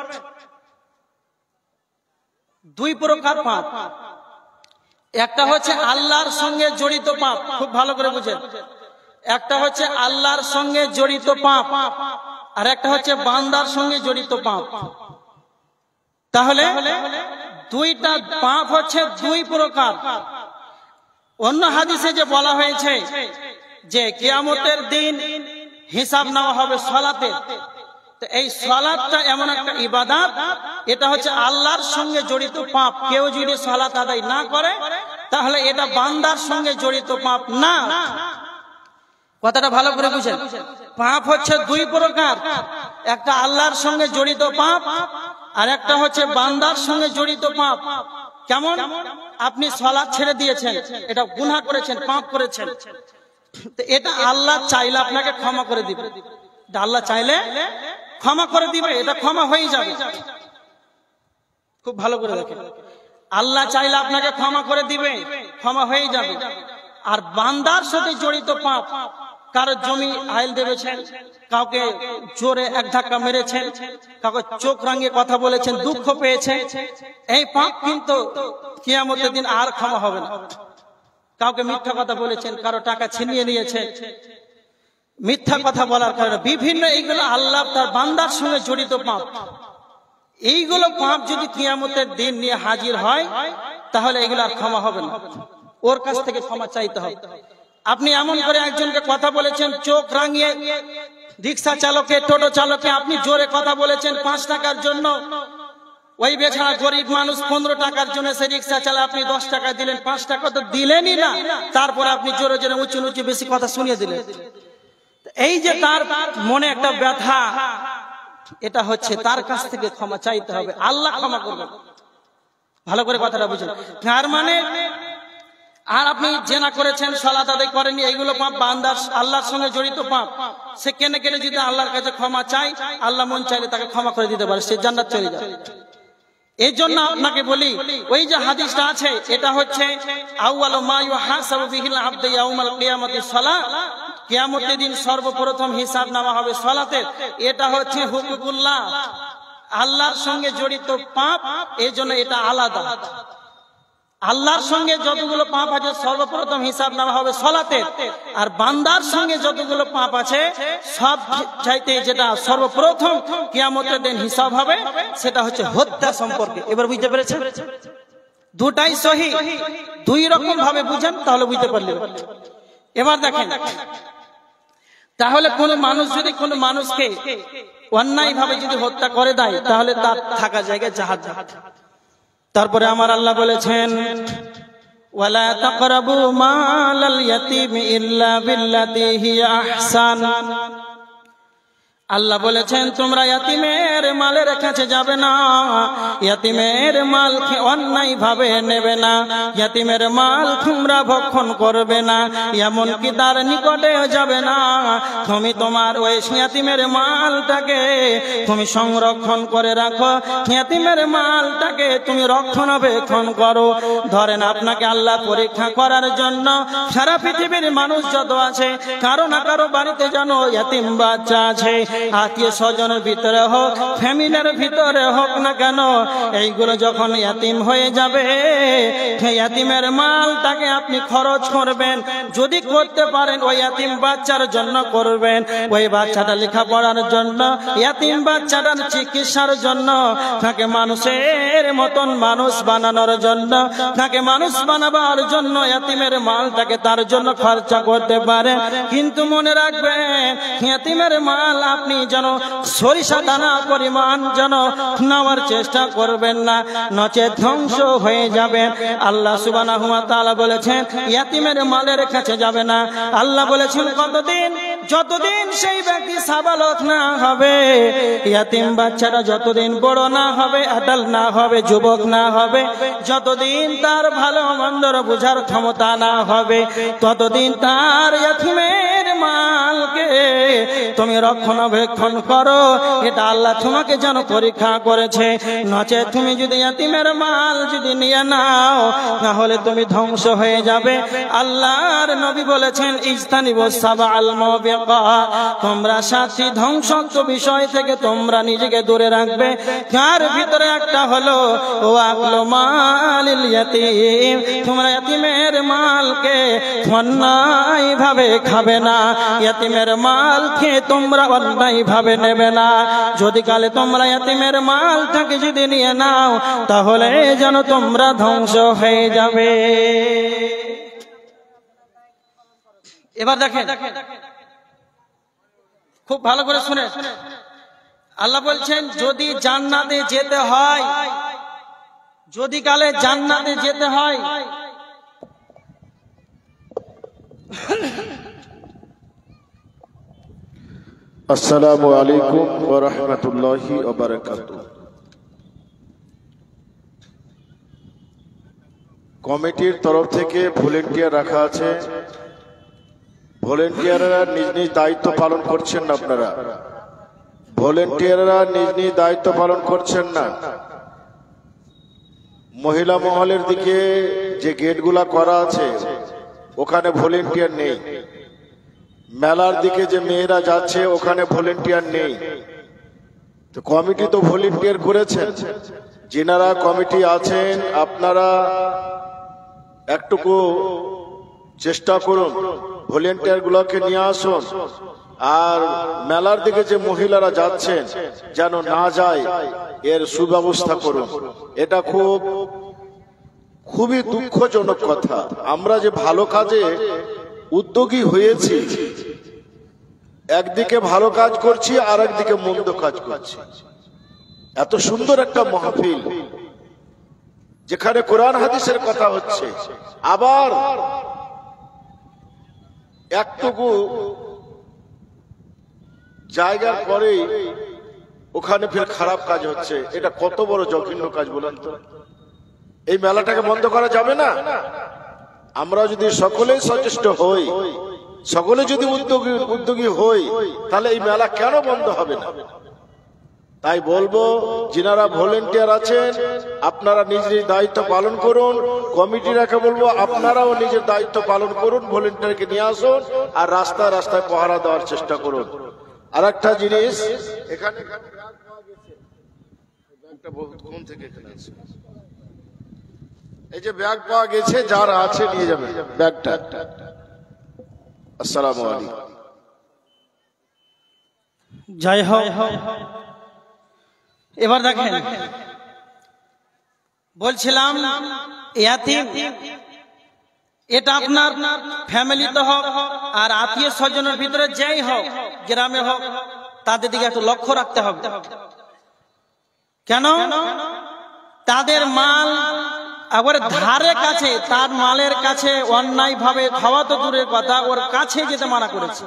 দুই প্রকার পাপ। একটা হচ্ছে আল্লাহর সঙ্গে জড়িত পাপ, খুব ভালো করে বুঝেন। একটা হচ্ছে আল্লাহর সঙ্গে জড়িত পাপ, আর একটা হচ্ছে বান্দার সঙ্গে জড়িত পাপ। তাহলে দুইটা পাপ হচ্ছে দুই প্রকার। অন্য হাদিসে যে বলা হয়েছে যে কিয়ামতের দিন হিসাব নেওয়া হবে সালাতে, তো এই সালাতটা এমন একটা ইবাদত, এটা হচ্ছে আল্লাহর সঙ্গে জড়িত পাপ। কেউ যদি সালাত আদায় না করে তাহলে এটা বান্দার সঙ্গে জড়িত পাপ না। কথাটা ভালো করে বুঝেন। পাপ হচ্ছে দুই প্রকার, একটা আল্লাহর সঙ্গে জড়িত পাপ, আর একটা হচ্ছে বান্দার সঙ্গে জড়িত পাপ। কেমন? আপনি সালাত ছেড়ে দিয়েছেন, এটা গুনাহ করেছেন, পাপ করেছেন, এটা আল্লাহ চাইলে আপনাকে ক্ষমা করে দিবে। আল্লাহ চাইলে ক্ষমা করে দিবে, এটা ক্ষমা হয়ে যাবে। খুব ভালো করে দেখেন, আল্লাহ চাইলে আপনাকে ক্ষমা করে দিবে, ক্ষমা হয়ে যাবে। আর বান্দার সাথে জড়িত পাপ, কারো জমি আইল দেবেছেন, কাউকে জোরে এক ধাক্কা মেরেছেন, কাউকে চোখ রাঙিয়ে কথা বলেছেন, দুঃখ পেয়েছে, এই পাপ কিন্তু কিয়ামতের দিন আর ক্ষমা হবে না। কাউকে মিথ্যা কথা বলেছেন, কারো টাকা ছিনিয়ে নিয়েছে, মিথ্যা কথা বলার কারণে বিভিন্ন, এইগুলো আল্লাহ তার বান্দার সঙ্গে জড়িত পাপ। এইগুলো পাপ যদি কিয়ামতের দিন নিয়ে হাজির হয় তাহলে এগুলো আর ক্ষমা হবে না, ওর কাছ থেকে ক্ষমা চাইতে হবে। আপনি এমন করে একজনকে কথা বলেছেন, চোখ রাঙিয়ে, রিক্সা চালকে, টোটো চালকে আপনি জোরে কথা বলেছেন 5 টাকার জন্য, ওই বেচারা গরিব মানুষ 15 টাকার জন্য সে রিক্সা চালা, আপনি 10 টাকা দিলেন, 5 টাকা তো দিলেনই না, তারপর আপনি জোরে জোরে উঁচু উঁচু বেশি কথা শুনিয়ে দিলেন। এই যে তার মনে একটা ব্যথা, এটা হচ্ছে তার কাছ থেকে ক্ষমা চাইতে হবে, আল্লাহ ক্ষমা করবেন। ভালো করে কথাটা বুঝুন। তার মানে, আর আপনি জেনা করেছেন, সালাত আদায় করেননি, এইগুলো পাপ, বান্দার আল্লাহর সঙ্গে জড়িত পাপ। সে কেনে কেনে যদি আল্লাহর কাছে ক্ষমা চায়, আল্লাহ মন চাইলে তাকে ক্ষমা করে দিতে পারে, সে জান্নাত চলে যায়। এই জন্য আপনাকে বলি, ওই যে হাদিসটা আছে, এটা হচ্ছে আউয়ালু মা ইউহাসাবু বিহিল আবদু ইয়াউমাল কিয়ামাতিস সালাত, কিয়ামতের দিন সর্বপ্রথম হিসাব নেওয়া হবে সালাতের। এটা হচ্ছে হুকুকুল্লাহ, আল্লাহর সঙ্গে জড়িত পাপ, এই জন্য এটা আলাদা। আল্লাহর সঙ্গে যতগুলো পাপ আছে সর্বপ্রথম হিসাব নেওয়া হবে সালাতের, আর বান্দার সঙ্গে যতগুলো পাপ আছে সব চাইতে যেটা সর্বপ্রথম কিয়ামতের দিন হিসাব হবে সেটা হচ্ছে হত্যা সম্পর্কে। এবার বুঝতে পেরেছেন? দুটাই সহিহ, দুই রকম ভাবে বুঝেন তাহলে বুঝতে পারলেন। এবার দেখেন, তাহলে কোন মানুষ যদি কোন মানুষকে অন্যায় ভাবে যদি হত্যা করে দেয় তাহলে তার থাকা জায়গায় জাহান্নাম। তারপরে আমার আল্লাহ বলেছেন, ওয়ালা তাকরাবু মালাল ইয়াতীমি ইল্লা বিল্লাতী হিয়া আহসান। আল্লাহ বলেছেন, তোমরা ইয়াতিমের মালের কাছে যাবে না, ইয়াতিমের মাল অন্যায় ভাবে নেবে না, ইয়াতিমের মাল তোমরা ভক্ষণ করবে না, এমনকি তার নিকটে যাবে না। তুমি তোমার ওই ইয়াতিমের মালটাকে তুমি সংরক্ষণ করে রাখো, ইয়াতিমের মালটাকে তুমি রক্ষণাবেক্ষণ করো। ধরেন আপনাকে আল্লাহ পরীক্ষা করার জন্য সারা পৃথিবীর মানুষ যত আছে, কারো না কারো বাড়িতে যেন ইয়াতিম বাচ্চা আছে, আত্মীয় স্বজনের ভিতরে হোক, ফ্যামিলির ভিতরে হোক না কেন, এইগুলো যখন ইয়াতিম হয়ে যাবে, ইয়াতিমের মালটাকে আপনি খরচ করবেন। যদি করতে পারেন ওই ইয়াতিম বাচ্চার জন্য করবেন, ওই বাচ্চাটা লেখাপড়ার জন্য, ইয়াতিম বাচ্চাটার চিকিৎসার জন্য, তাকে মানুষের মতন মানুষ বানানোর জন্য, তাকে মানুষ বানাবার জন্য ইয়াতিমের মালটাকে তার জন্য খরচা করতে পারে। কিন্তু মনে রাখবেন, ইয়াতিমের মাল আপনি আপনি যেন সরিষা দানা পরিমাণ যেন নেওয়ার চেষ্টা করবেন না, নচেত ধ্বংস হয়ে যাবে। আল্লাহ সুবহানাহু ওয়া তাআলা বলেছেন ইয়াতিমের মালের কাছে যাবে না। আল্লাহ বলেছেন কতদিন, যতদিন সেই ব্যক্তি সাবালক না হবে, ইয়াতিম বাচ্চাটা যতদিন বড় না হবে, আডাল না হবে, যুবক না হবে, যতদিন তার ভালো মন্দর বোঝার ক্ষমতা না হবে, ততদিন তার ইয়াতিমের মালকে তুমি রক্ষণাবেক্ষণ করো। এটা আল্লাহ তোমাকে যেন পরীক্ষা করেছে। নচেত তুমি যদি ইয়াতিমের মাল যদি নিয়ে নাও, তাহলে তুমি ধ্বংস হয়ে যাবে। আল্লাহর নবী বলেছেন ইজতানিবুস সাবআল মুবিকাত, তোমরা 7টি ধ্বংসাত্মক বিষয় থেকে তোমরা নিজেকে দূরে রাখবে। তার ভিতরে একটা হলো ওয়াকলু মালিল ইয়াতীম, তোমরা ইয়াতিমের মালকে অন্যায় ভাবে খাবে না, ইয়াতিমের মাল খেয়ে তোমরা অন্যায় ভাবে নেবে না। যদি কালে তোমরা ইয়াতিমের মালটাকে যদি নিয়ে নাও, তাহলে যেন তোমরা ধ্বংস হয়ে যাবে। এবার দেখেন, খুব ভালো করে শুনে, আল্লাহ বলছেন যদি জান্নাতে যেতে হয়, যদি কালে জান্নাতে যেতে হয়, আসসালামু আলাইকুম ওয়া রাহমাতুল্লাহি ওয়া বারাকাতুহু। কমিটির তরফ থেকে ভলেন্টিয়ার রাখা আছে, ভলেন্টিয়াররা নিজ নিজ দায়িত্ব পালন করছেন না। আপনারা ভলেন্টিয়াররা নিজ নিজ দায়িত্ব পালন করছেন না। মহিলা মহলের দিকে যে গেটগুলা করা আছে ওখানে ভলেন্টিয়ার নেই। মেলার দিকে যে মেয়েরা যাচ্ছে ওখানে ভলেন্টিয়ার নেই। তো কমিটি তো ভলেন্টিয়ার করেছেন, যিনারা কমিটি আছেন আপনারা একটুকু চেষ্টা করুন, ভলেন্টিয়ার গুলোকে নিয়ে আসুন। আর মেলার দিকে যে মহিলারা যাচ্ছেন যেন না যায় এর সুব্যবস্থা করুন। এটা খুবই দুঃখজনক কথা। আমরা যে ভালো কাজে উদ্যোগী হয়েছি, একদিকে ভালো কাজ করছি আর একদিকে মন্দ কাজ করছি। এত সুন্দর একটা মাহফিল যেখানে কোরআন হাদিসের কথা হচ্ছে, আবার একটুকু জায়গার পরেই ওখানে ফের খারাপ কাজ হচ্ছে। এটা কত বড় জঘন্য কাজ বলেন তো। এই মেলাটাকে বন্ধ করা যাবে না। আমরা যদি সকলেই সচেষ্ট হই, সকলে যদি উদ্যোগী হই, তাহলে এই মেলা কেন বন্ধ হবে না? তাই বলবো যিনারা ভলেন্টিয়ার আছেন আপনারা নিজ নিজ দায়িত্ব পালন করুন। কমিটিরাকে বলবো আপনারাও নিজের দায়িত্ব পালন করুন, ভলেন্টিয়ারকে নিয়ে আসুন আর রাস্তায় রাস্তায় পহরা দেওয়ার চেষ্টা করুন। আর একটা জিনিস, এখানে এই যে ব্যাগ পাওয়া গেছে, যারা আছে নিয়ে যাবে ব্যাগটা। আসসালামু আলাইকুম। জয় হোক। এবার দেখেন, বলছিলাম ইয়াতিম এটা আপনার ফ্যামিলিতে হোক আর আত্মীয় স্বজনের ভিতরে যেই হোক, গ্রামে হোক, তাদের দিকে একটু লক্ষ্য রাখতে হবে। কেন? তাদের মাল আবার ধারে কাছে, তার মালের কাছে অন্যায় ভাবে খাওয়া তো দূরের কথা, ওর কাছে যেতে মানা করেছে।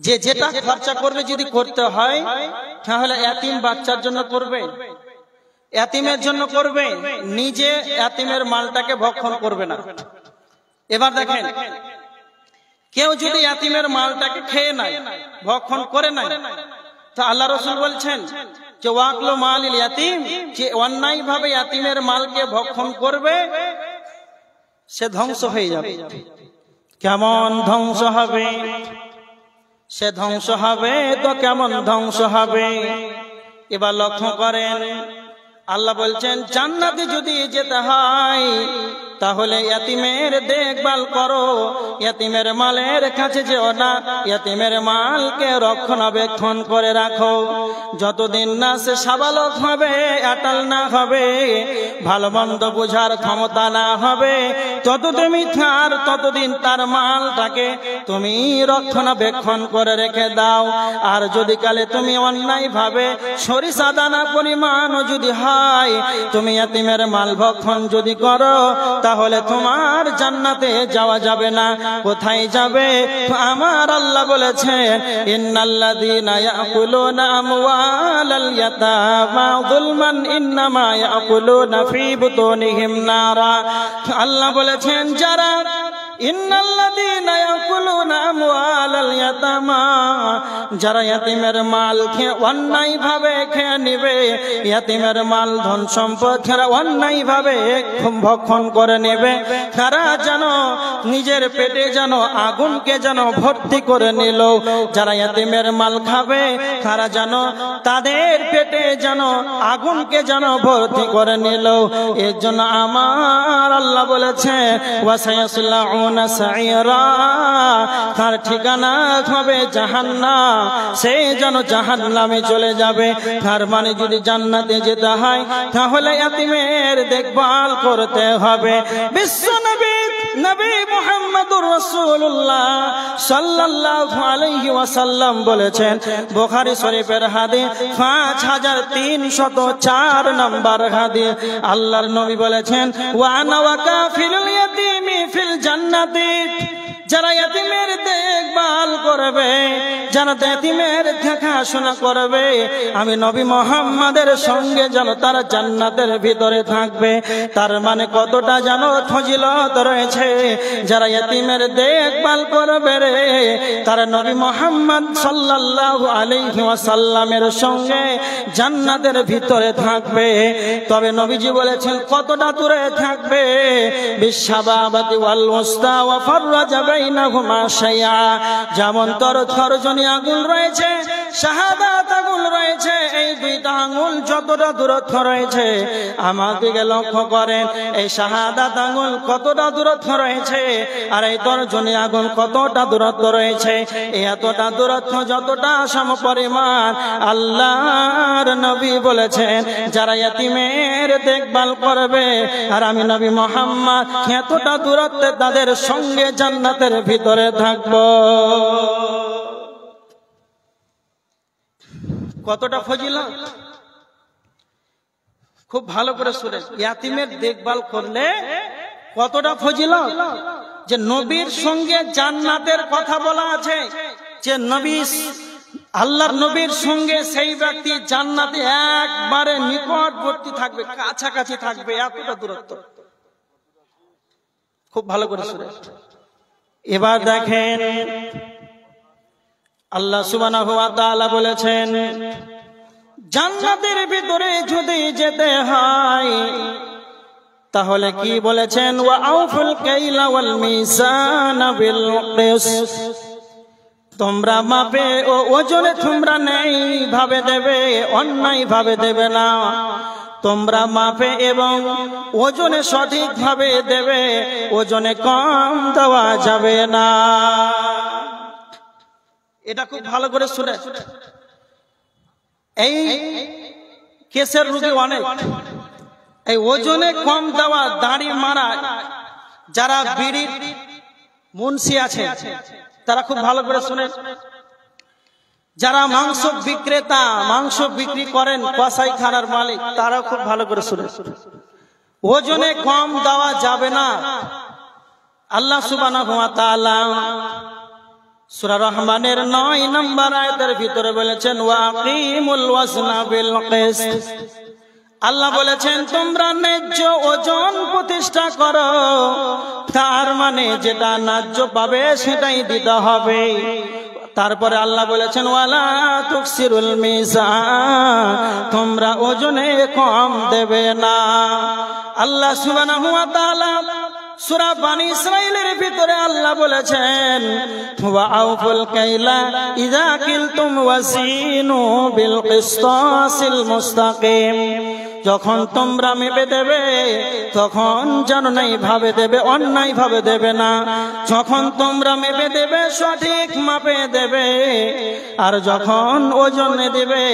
যে যেটা খরচা করবে যদি করতে হয়, তাহলে এতিম বাচ্চার জন্য করবে, এতিমের জন্য করবে, নিজে এতিমের মালটাকে ভক্ষণ করবে না। এবার দেখেন, কেউ যদি এতিমের মালটাকে খেয়ে নেয়, ভক্ষণ করে নাই, তো আল্লাহ রাসূল বলছেন যে ওয়াকলু মালিল ইয়াতিম, যে অন্যায় ভাবে ইয়াতিমের মালকে ভক্ষণ করবে সে ধ্বংস হয়ে যাবে। কেমন ধ্বংস হবে? সে ধ্বংস হবে তো কেমন ধ্বংস হবে? এবার লক্ষ্য করেন, আল্লাহ বলছেন জান্নাতে যদি যেতে হয় তাহলে ইয়াতিমের দেখভাল করো, ইয়াতিমের মালের কাছে যেও না, ইয়াতিমের মালকে রক্ষণাবেক্ষণ করে রাখো। যতদিন না সে সাবালক হবে, আটাল না হবে, ভালো মন্দ বোঝার ক্ষমতা না হবে, ততদিন তার মালটাকে তুমি রক্ষণাবেক্ষণ করে রেখে দাও। আর যদি কালে তুমি অন্যায় ভাবে সরিষা দানা পরিমাণ যদি হয়, তুমি ইয়াতিমের মাল ভক্ষণ যদি করো, তাহলে তোমার জান্নাতে যাওয়া যাবে না। কোথায় যাবে? আমার আল্লাহ বলেছেন, ইন্নাল্লাযীনা ইয়াকুলুনা আমওয়ালাল ইয়াতামা যুলমান ইন্নামা ইয়াকুলুনা ফী বুতুনিহিম নারা। আল্লাহ বলেছেন, যারা ইন্নাল্লাযীনা ইয়াকুলুনা আমওয়ালাল ইয়াতামা, যারা ইয়াতিমের মাল খেয়ে অন্যায় ভাবে খেয়ে নেবে, ইয়াতিমের মাল ধন সম্পদ যারা অন্যায় ভাবে ভক্ষণ করে নেবে, তারা যেন নিজের পেটে যেন আগুনকে যেন ভর্তি করে নিল। যারা ইয়াতিমের মাল খাবে, তারা যেন তাদের পেটে যেন আগুনকে যেন ভর্তি করে নিল। এর জন্য আমার আল্লাহ বলেছে, ওয়াসায়াসলাউনা সাইরা, তার ঠিকানা হবে জাহান্নাম, সে যেন জাহান্নামে চলে যাবে। তার মানে যদি জান্নাতে যেতে হয়, তাহলে ইয়াতিমের দেখভাল করতে হবে। বিশ্বনবী নবী মুহাম্মদুর রাসূলুল্লাহ সাল্লাল্লাহু আলাইহি ওয়াসাল্লাম বলেছেন, বুখারী শরীফের হাদিস 5304 নম্বর হাদিস, আল্লাহর নবী বলেছেন, ওয়া আনা ওয়া কাফিলুল ইয়াতীমি ফিল জান্নাতি, যারা ইয়াতিমের দেখভাল করবে, যারা ইয়াতিমের দেখাশোনা করবে, আমি নবী মুহাম্মাদের সঙ্গে যেন তারা জান্নাতের ভিতরে থাকবে। তার মানে কতটা যেন ফজিলত রয়েছে। যারা ইয়াতিমের দেখভাল করবে রে, তারা নবী মুহাম্মদ সাল্লাল্লাহু আলাইহি ওয়াসাল্লামের সঙ্গে জান্নাতের ভিতরে থাকবে। তবে নবীজি বলেছেন কতটা দূরে থাকবে, বিশাবাবাতি ওয়াল উস্তা ওয়া ফাররাজা বাইনাহুমা শাইআ, যেমন তরজনী আঙুল রয়েছে, শাহাদাত আঙুল রয়েছে, এই দুইটা আঙুল যতটা দূরত্ব রয়েছে, আমার দিকে লক্ষ্য করেন, এই শাহাদাত আঙুল কতটা দূরত্ব রয়েছে, আর এই তরজনী আঙুল কতটা দূরত্ব রয়েছে। এই এতটা দূরত্ব যতটা সমপরিমাণ, আল্লাহর নবী বলেছেন, যারা ইয়াতিমের দেখভাল করবে, আর আমি নবী মুহাম্মদ এতটা দূরত্বে তাদের সঙ্গে জান্নাতের ভিতরে থাকব। কতটা ফজিলত, খুব ভালো করে শুনেন। ইয়াতিমের দেখভাল করলে কতটা ফজিলত, যে নবীর সঙ্গে জান্নাতের কথা বলা আছে, যে নবী আল্লাহর নবীর সঙ্গে সেই ব্যক্তি জান্নাতে একবারে নিকটবর্তী থাকবে, কাছাকাছি থাকবে, এতটা দূরত্ব। খুব ভালো করে শুনেন। এবার দেখেন, আল্লাহ সুবহানাহু ওয়া তাআলা বলেছেন, জান্নাতের ভিতরে যদি যেতে হয়, তাহলে কি বলেছেন, ওয়া আউফুল কাইলা ওয়াল মিজানা বিল কিস, তোমরা মাপে ও ওজনে তোমরা নেই ভাবে দেবে, অন্যায় ভাবে দেবে না। তোমরা মাপে এবং ওজনে সঠিক ভাবে দেবে, ওজনে কম দেওয়া যাবে না। এটা খুব ভালো করে শুনে। এই কেসের রোগী অনেক, এই ওজনে কম দেওয়া, দাড়ি মারা, যারা বিড়ির মুন্সি আছে, তারা খুব ভালো করে শুনে। যারা মাংস বিক্রেতা, মাংস বিক্রি করেন, কসাইখানার মালিক, তারা খুব ভালো করে শুনে। ওজনে কম দেওয়া যাবে না। আল্লাহ সুবহানাহু ওয়া তাআলা সূরা রহমানের 9 নম্বর আয়াতের ভিতরে বলেছেন, ওয়া আকিমুল ওয়াজনা বিল কিস, আল্লাহ বলেছেন তোমরা ন্যায্য ওজন প্রতিষ্ঠা করো। তার মানে যেটা ন্যায্য পাবে সেটাই দিতে হবে। তারপরে আল্লাহ বলেছেন, ওয়ালা তুকসিরুল মিজান, তোমরা ওজনে কম দেবে না। আল্লাহ সুবহানাহু ওয়া তাআলা সূরা বনী ইসরাঈলের ভিতরে আল্লাহ বলেছেন, ওয়া আউফুল কাইলা ইযা কিলতুম ওয়াজিনু বিল কিসতাসিল মুস্তাকিম, যখন তোমরা মেপে দেবে তখন যেন নাই ভাবে দেবে, অন্যায় ভাবে দেবে না। যখন তোমরা মেপে দেবে সঠিক মাপে দেবে, আর যখন ওজনে দেবে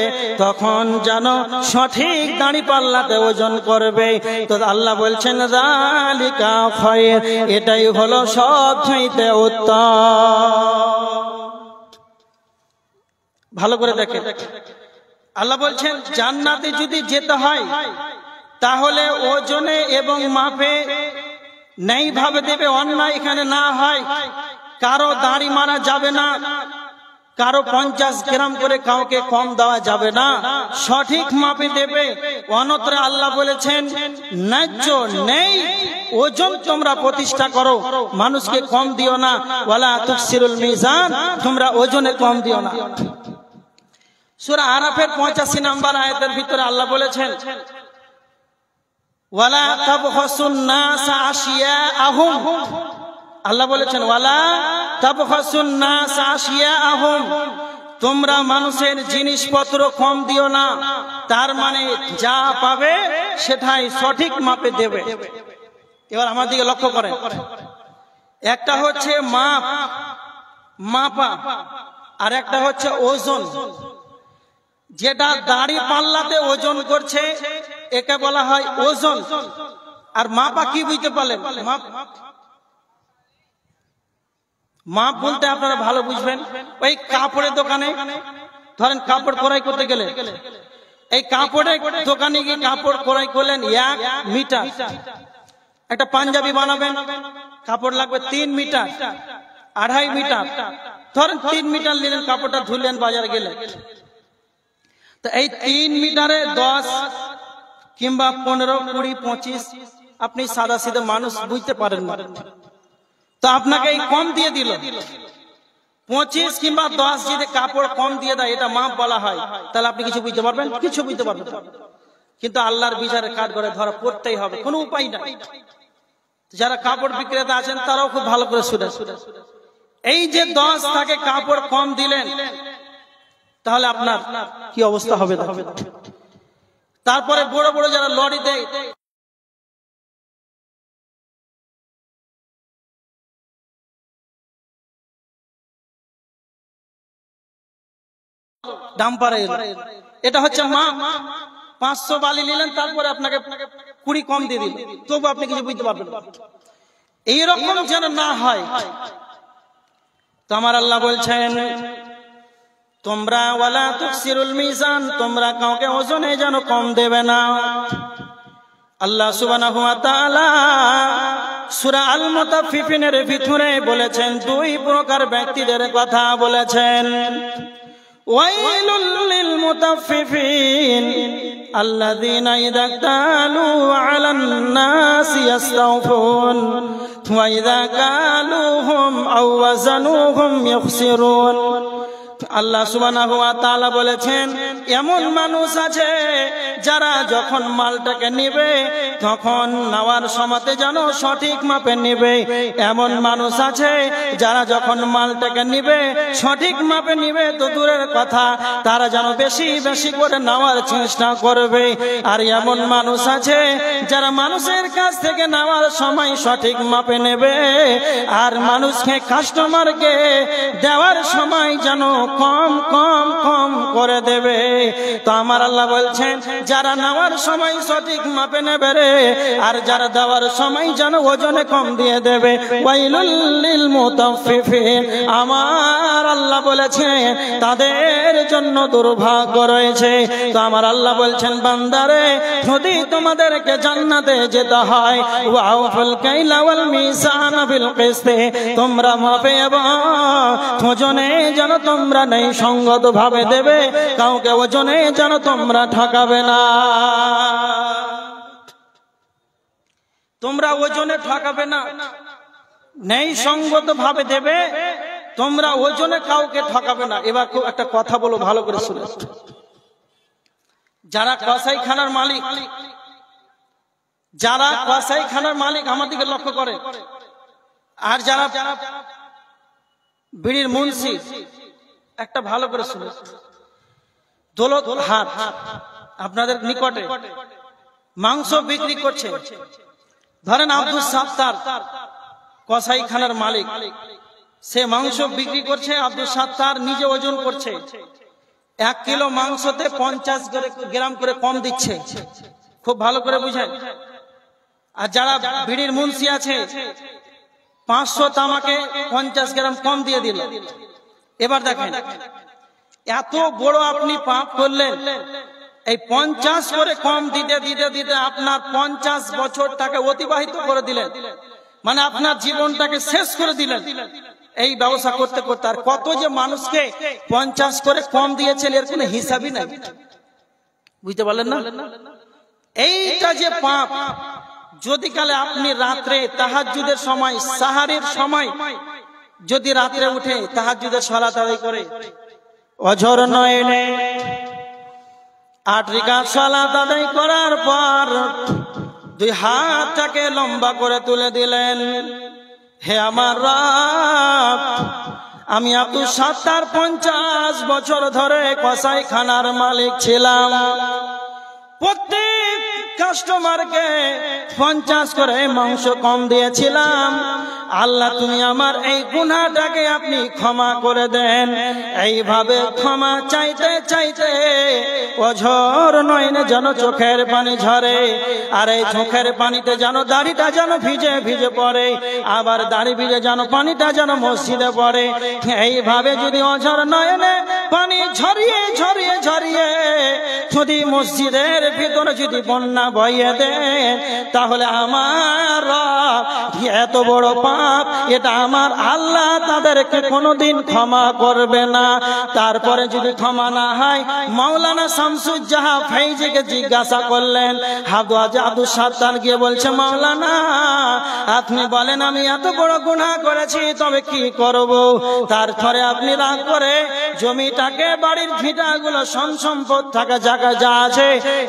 তখন যেন সঠিক দাঁড়ি পাল্লাতে ওজন করবে। তো আল্লাহ বলছেন যালিকা খায়র, এটাই হলো সবচেয়ে উত্তম। ভালো করে দেখেন, আল্লাহ বলছেন জান্নাতে যদি যেতে হয় তাহলে ওজনে এবং মাপে নেই ভাবে দেবে, অন্যায় এখানে না হয়। কারো দাড়ি মারা যাবে না, কারো 50 গ্রাম করে কাউকে কম দেওয়া যাবে না, সঠিক মাপে দেবে। অন্যত্র আল্লাহ বলেছেন ন্যায্য নেই ওজন তোমরা প্রতিষ্ঠা করো, মানুষকে কম দিও না। ওয়ালা তুকসিরুল মিজান, তোমরা ওজনে কম দিও না। সূরা আরাফের 85 নম্বর আয়াতের ভিতরে আল্লাহ বলেছেন ওয়ালা তাবখাসুন নাস আশিয়াআহুম, আল্লাহ বলেছেন ওয়ালা তাবখাসুন নাস আশিয়াআহুম, তোমরা মানুষের জিনিসপত্র কম দিও না। তার মানে যা পাবে সেটাই সঠিক মাপে দেবে। এবার আমার দিকে লক্ষ্য করেন, একটা হচ্ছে মাপ, মাপা, আর একটা হচ্ছে ওজন। যেটা দাড়ি পাল্লাতে ওজন করছে একে বলা হয় ওজন। আর মাপা কি বুঝতে পারলেন? মাপ, মাপ বলতে আপনারা ভালো বুঝবেন, ওই কাপড়ের দোকানে ধরেন কাপড় ক্রয় করতে গেলে, এই কাপড়ের দোকানে গিয়ে কাপড় ক্রয় করলেন 1 মিটার। একটা পাঞ্জাবি বানাবেন, কাপড় লাগবে 3 মিটার, 2.5 মিটার। ধরেন 3 মিটার নিলেন, কাপড়টা ধুলেন, বাজারে গেলেন। তো এই 3 মিটারে 10 কিংবা 15, 20, 25 আপনি সাদা সিধে মানুষ বুঝতে পারেন না, তো আপনাকে এই কম দিয়ে দিল। 25 কিংবা 10 যদি কাপড় কম দিয়ে দেয়, এটা মাপ বলা হয়। তাহলে আপনি কিছু বুঝতে পারবেন? কিছু বুঝতে পারবেন। কিন্তু আল্লাহর বিচারে কাঠ করে ধরা পড়তেই হবে, কোনো উপায় নাই। যারা কাপড় বিক্রেতা আছেন তারাও খুব ভালো করে শুনে, এই যে 10 টাকা কাপড় কম দিলেন, তাহলে আপনার কি অবস্থা হবে? তারপরে বড় বড় যারা লরি দেয়, ডাম্পারে, এটা হচ্ছে মাপ। 500 বালি নিলেন, তারপরে আপনাকে 20 কম দিয়ে দিল, তবু আপনি কিছু বুঝতে পারবেন না। এইরকম যেন না হয়। তো আমার আল্লাহ বলছেন তোমরা ওয়ালা তুকসিরুল মিজান, তোমরা কাউকে ওজনে যেন কম দেবে না। আল্লাহ সুবহানাহু ওয়া তাআলা সূরা আল মুতাফফিফিনের ভিতরে বলেছেন 2 প্রকার ব্যক্তিদের কথা বলেছেন। ওয়াইলুল লিল মুতাফফিফিন আল্লাযীনা ইযা কালু আলান নাসি ইস্তাওফুন ওয়া ইযা কালুহুম আও ওয়াজানুহুম ইখসিরুন। আল্লাহ সুবহানাহু ওয়া তাআলা বলেছেন এমন মানুষ আছে যারা যখন মালটাকে নেবে তখন নেওয়ার সময়তে যেন সঠিক মাপে নেবে। এমন মানুষ আছে যারা যখন মালটাকে নেবে সঠিক মাপে নেবে তো দূরের কথা, তারা যেন বেশি বেশি করে নেওয়ার চেষ্টা করবে। আর এমন মানুষ আছে যারা মানুষের কাছ থেকে নেওয়ার সময় সঠিক মাপে নেবে, আর মানুষকে কাস্টমারকে দেওয়ার সময় যেন কম কম কম করে দেবে। তো আমার আল্লাহ বলছেন যারা নেওয়ার সময় সঠিক মাপে নেবে রে, আর যারা দেওয়ার সময় যেন ওজনে কম দিয়ে দেবে। ওয়াইলুল লিল মুতাফফিফিন, আমার আল্লাহ বলেছেন তাদের জন্য দুর্ভাগ্য রয়েছে। তো আমার আল্লাহ বলছেন বান্দারে, যদি তোমাদেরকে জান্নাতে যেতে হয় ওয়াউফুল কাইলা ওয়াল মিজানা বিল কিসতি, তোমরা মাপে এবং ওজনে যেন তোমরা নেই সঙ্গত ভাবে দেবে, কাউকে ওজনে যেন তোমরা ঠকাবে না। তোমরা ওজনে ঠকাবে না, নেই সঙ্গত ভাবে দেবে, তোমরা ওজনে কাউকে ঠকাবে না। এবার খুব একটা কথা বলো, ভালো করে শুনে। যারা কসাইখানার মালিক, যারা কসাইখানার মালিক আমার দিকে লক্ষ্য করে, আর যারা বিড়ির মুন্সি, একটা ভালো করে শুনে। দৌলত হাট আপনাদের নিকটে মাংস বিক্রি করছে। ধরেন আব্দুল সাত্তার কসাইখানার মালিক, সে মাংস বিক্রি করছে, আব্দুল সাত্তার নিজে ওজন করছে, 1 কিলো মাংসতে 50 গ্রাম করে কম দিচ্ছে। খুব ভালো করে বুঝেন। আর যারা বিড়ির মুন্সি আছে 500 তামাকে 50 গ্রাম কম দিয়ে দিল। এবার দেখেন এত বড় আপনি পাপ করলেন, এই 50 করে কম দিতে দিতে দিতে আপনার 50 বছরটাকে অতিবাহিত করে দিলেন, মানে আপনার জীবনটাকে শেষ করে দিলেন এই ব্যবসা করতে করতে। আর কত যে মানুষকে 50 করে কম দিয়েছেন এর কোনো হিসাবই নাই। বুঝতে পারলেন না? এইটা যে পাপ, যদি কালে আপনি রাত্রে তাহাজ্জুদের সময়, সাহারের সময় যদি রাত্রে উঠে তাহাজ্জুদের সালাত আদায় করে অঝর নয়নে 8 রাকাত সালাত আদায় করার পর 2 হাতটাকে লম্বা করে তুলে দিলেন, হে আমার রব, আমি আব্দুল সাত্তার 50 বছর ধরে কসাইখানার মালিক ছিলাম, প্রত্যেক কাস্টমারকে 50 করে মাংস কম দিয়েছিলাম। আল্লাহ তুমি আমার এই গুনাহটাকে আপনি ক্ষমা করে দেন। এইভাবে ক্ষমা চাইতে চাইতে অঝর নয়নে যেন চোখের পানি ঝরে, আর এই চোখের পানিতে যেন দাড়িটা যেন ভিজে ভিজে পড়ে, আবার দাড়ি ভিজে যেন পানিটা যেন মসজিদে পড়ে। এইভাবে যদি অঝর নয়নে পানি ঝরিয়ে ঝরিয়ে ঝরিয়ে যদি মসজিদের ভিতরে যদি বন্যা বইয়ে দেন, তাহলে আমার রব এত বড় পাপ, এটা আমার আল্লাহ তাদেরকে কোনোদিন ক্ষমা করবে না। তারপরে যদি ক্ষমা না হয়, মাওলানা শামসুজ্জাহা ফাইজিকে জিজ্ঞাসা করলেন, আব্দুল সাত্তার গিয়ে বলছে, মাওলানা আপনি বলেন আমি এত বড় গুনাহ করেছি, তবে কি করব? তারপরে আপনি রাগ করে জমিটাকে, বাড়ির ভিটাগুলো সম্পদ থাকা জায়গা যা আছে,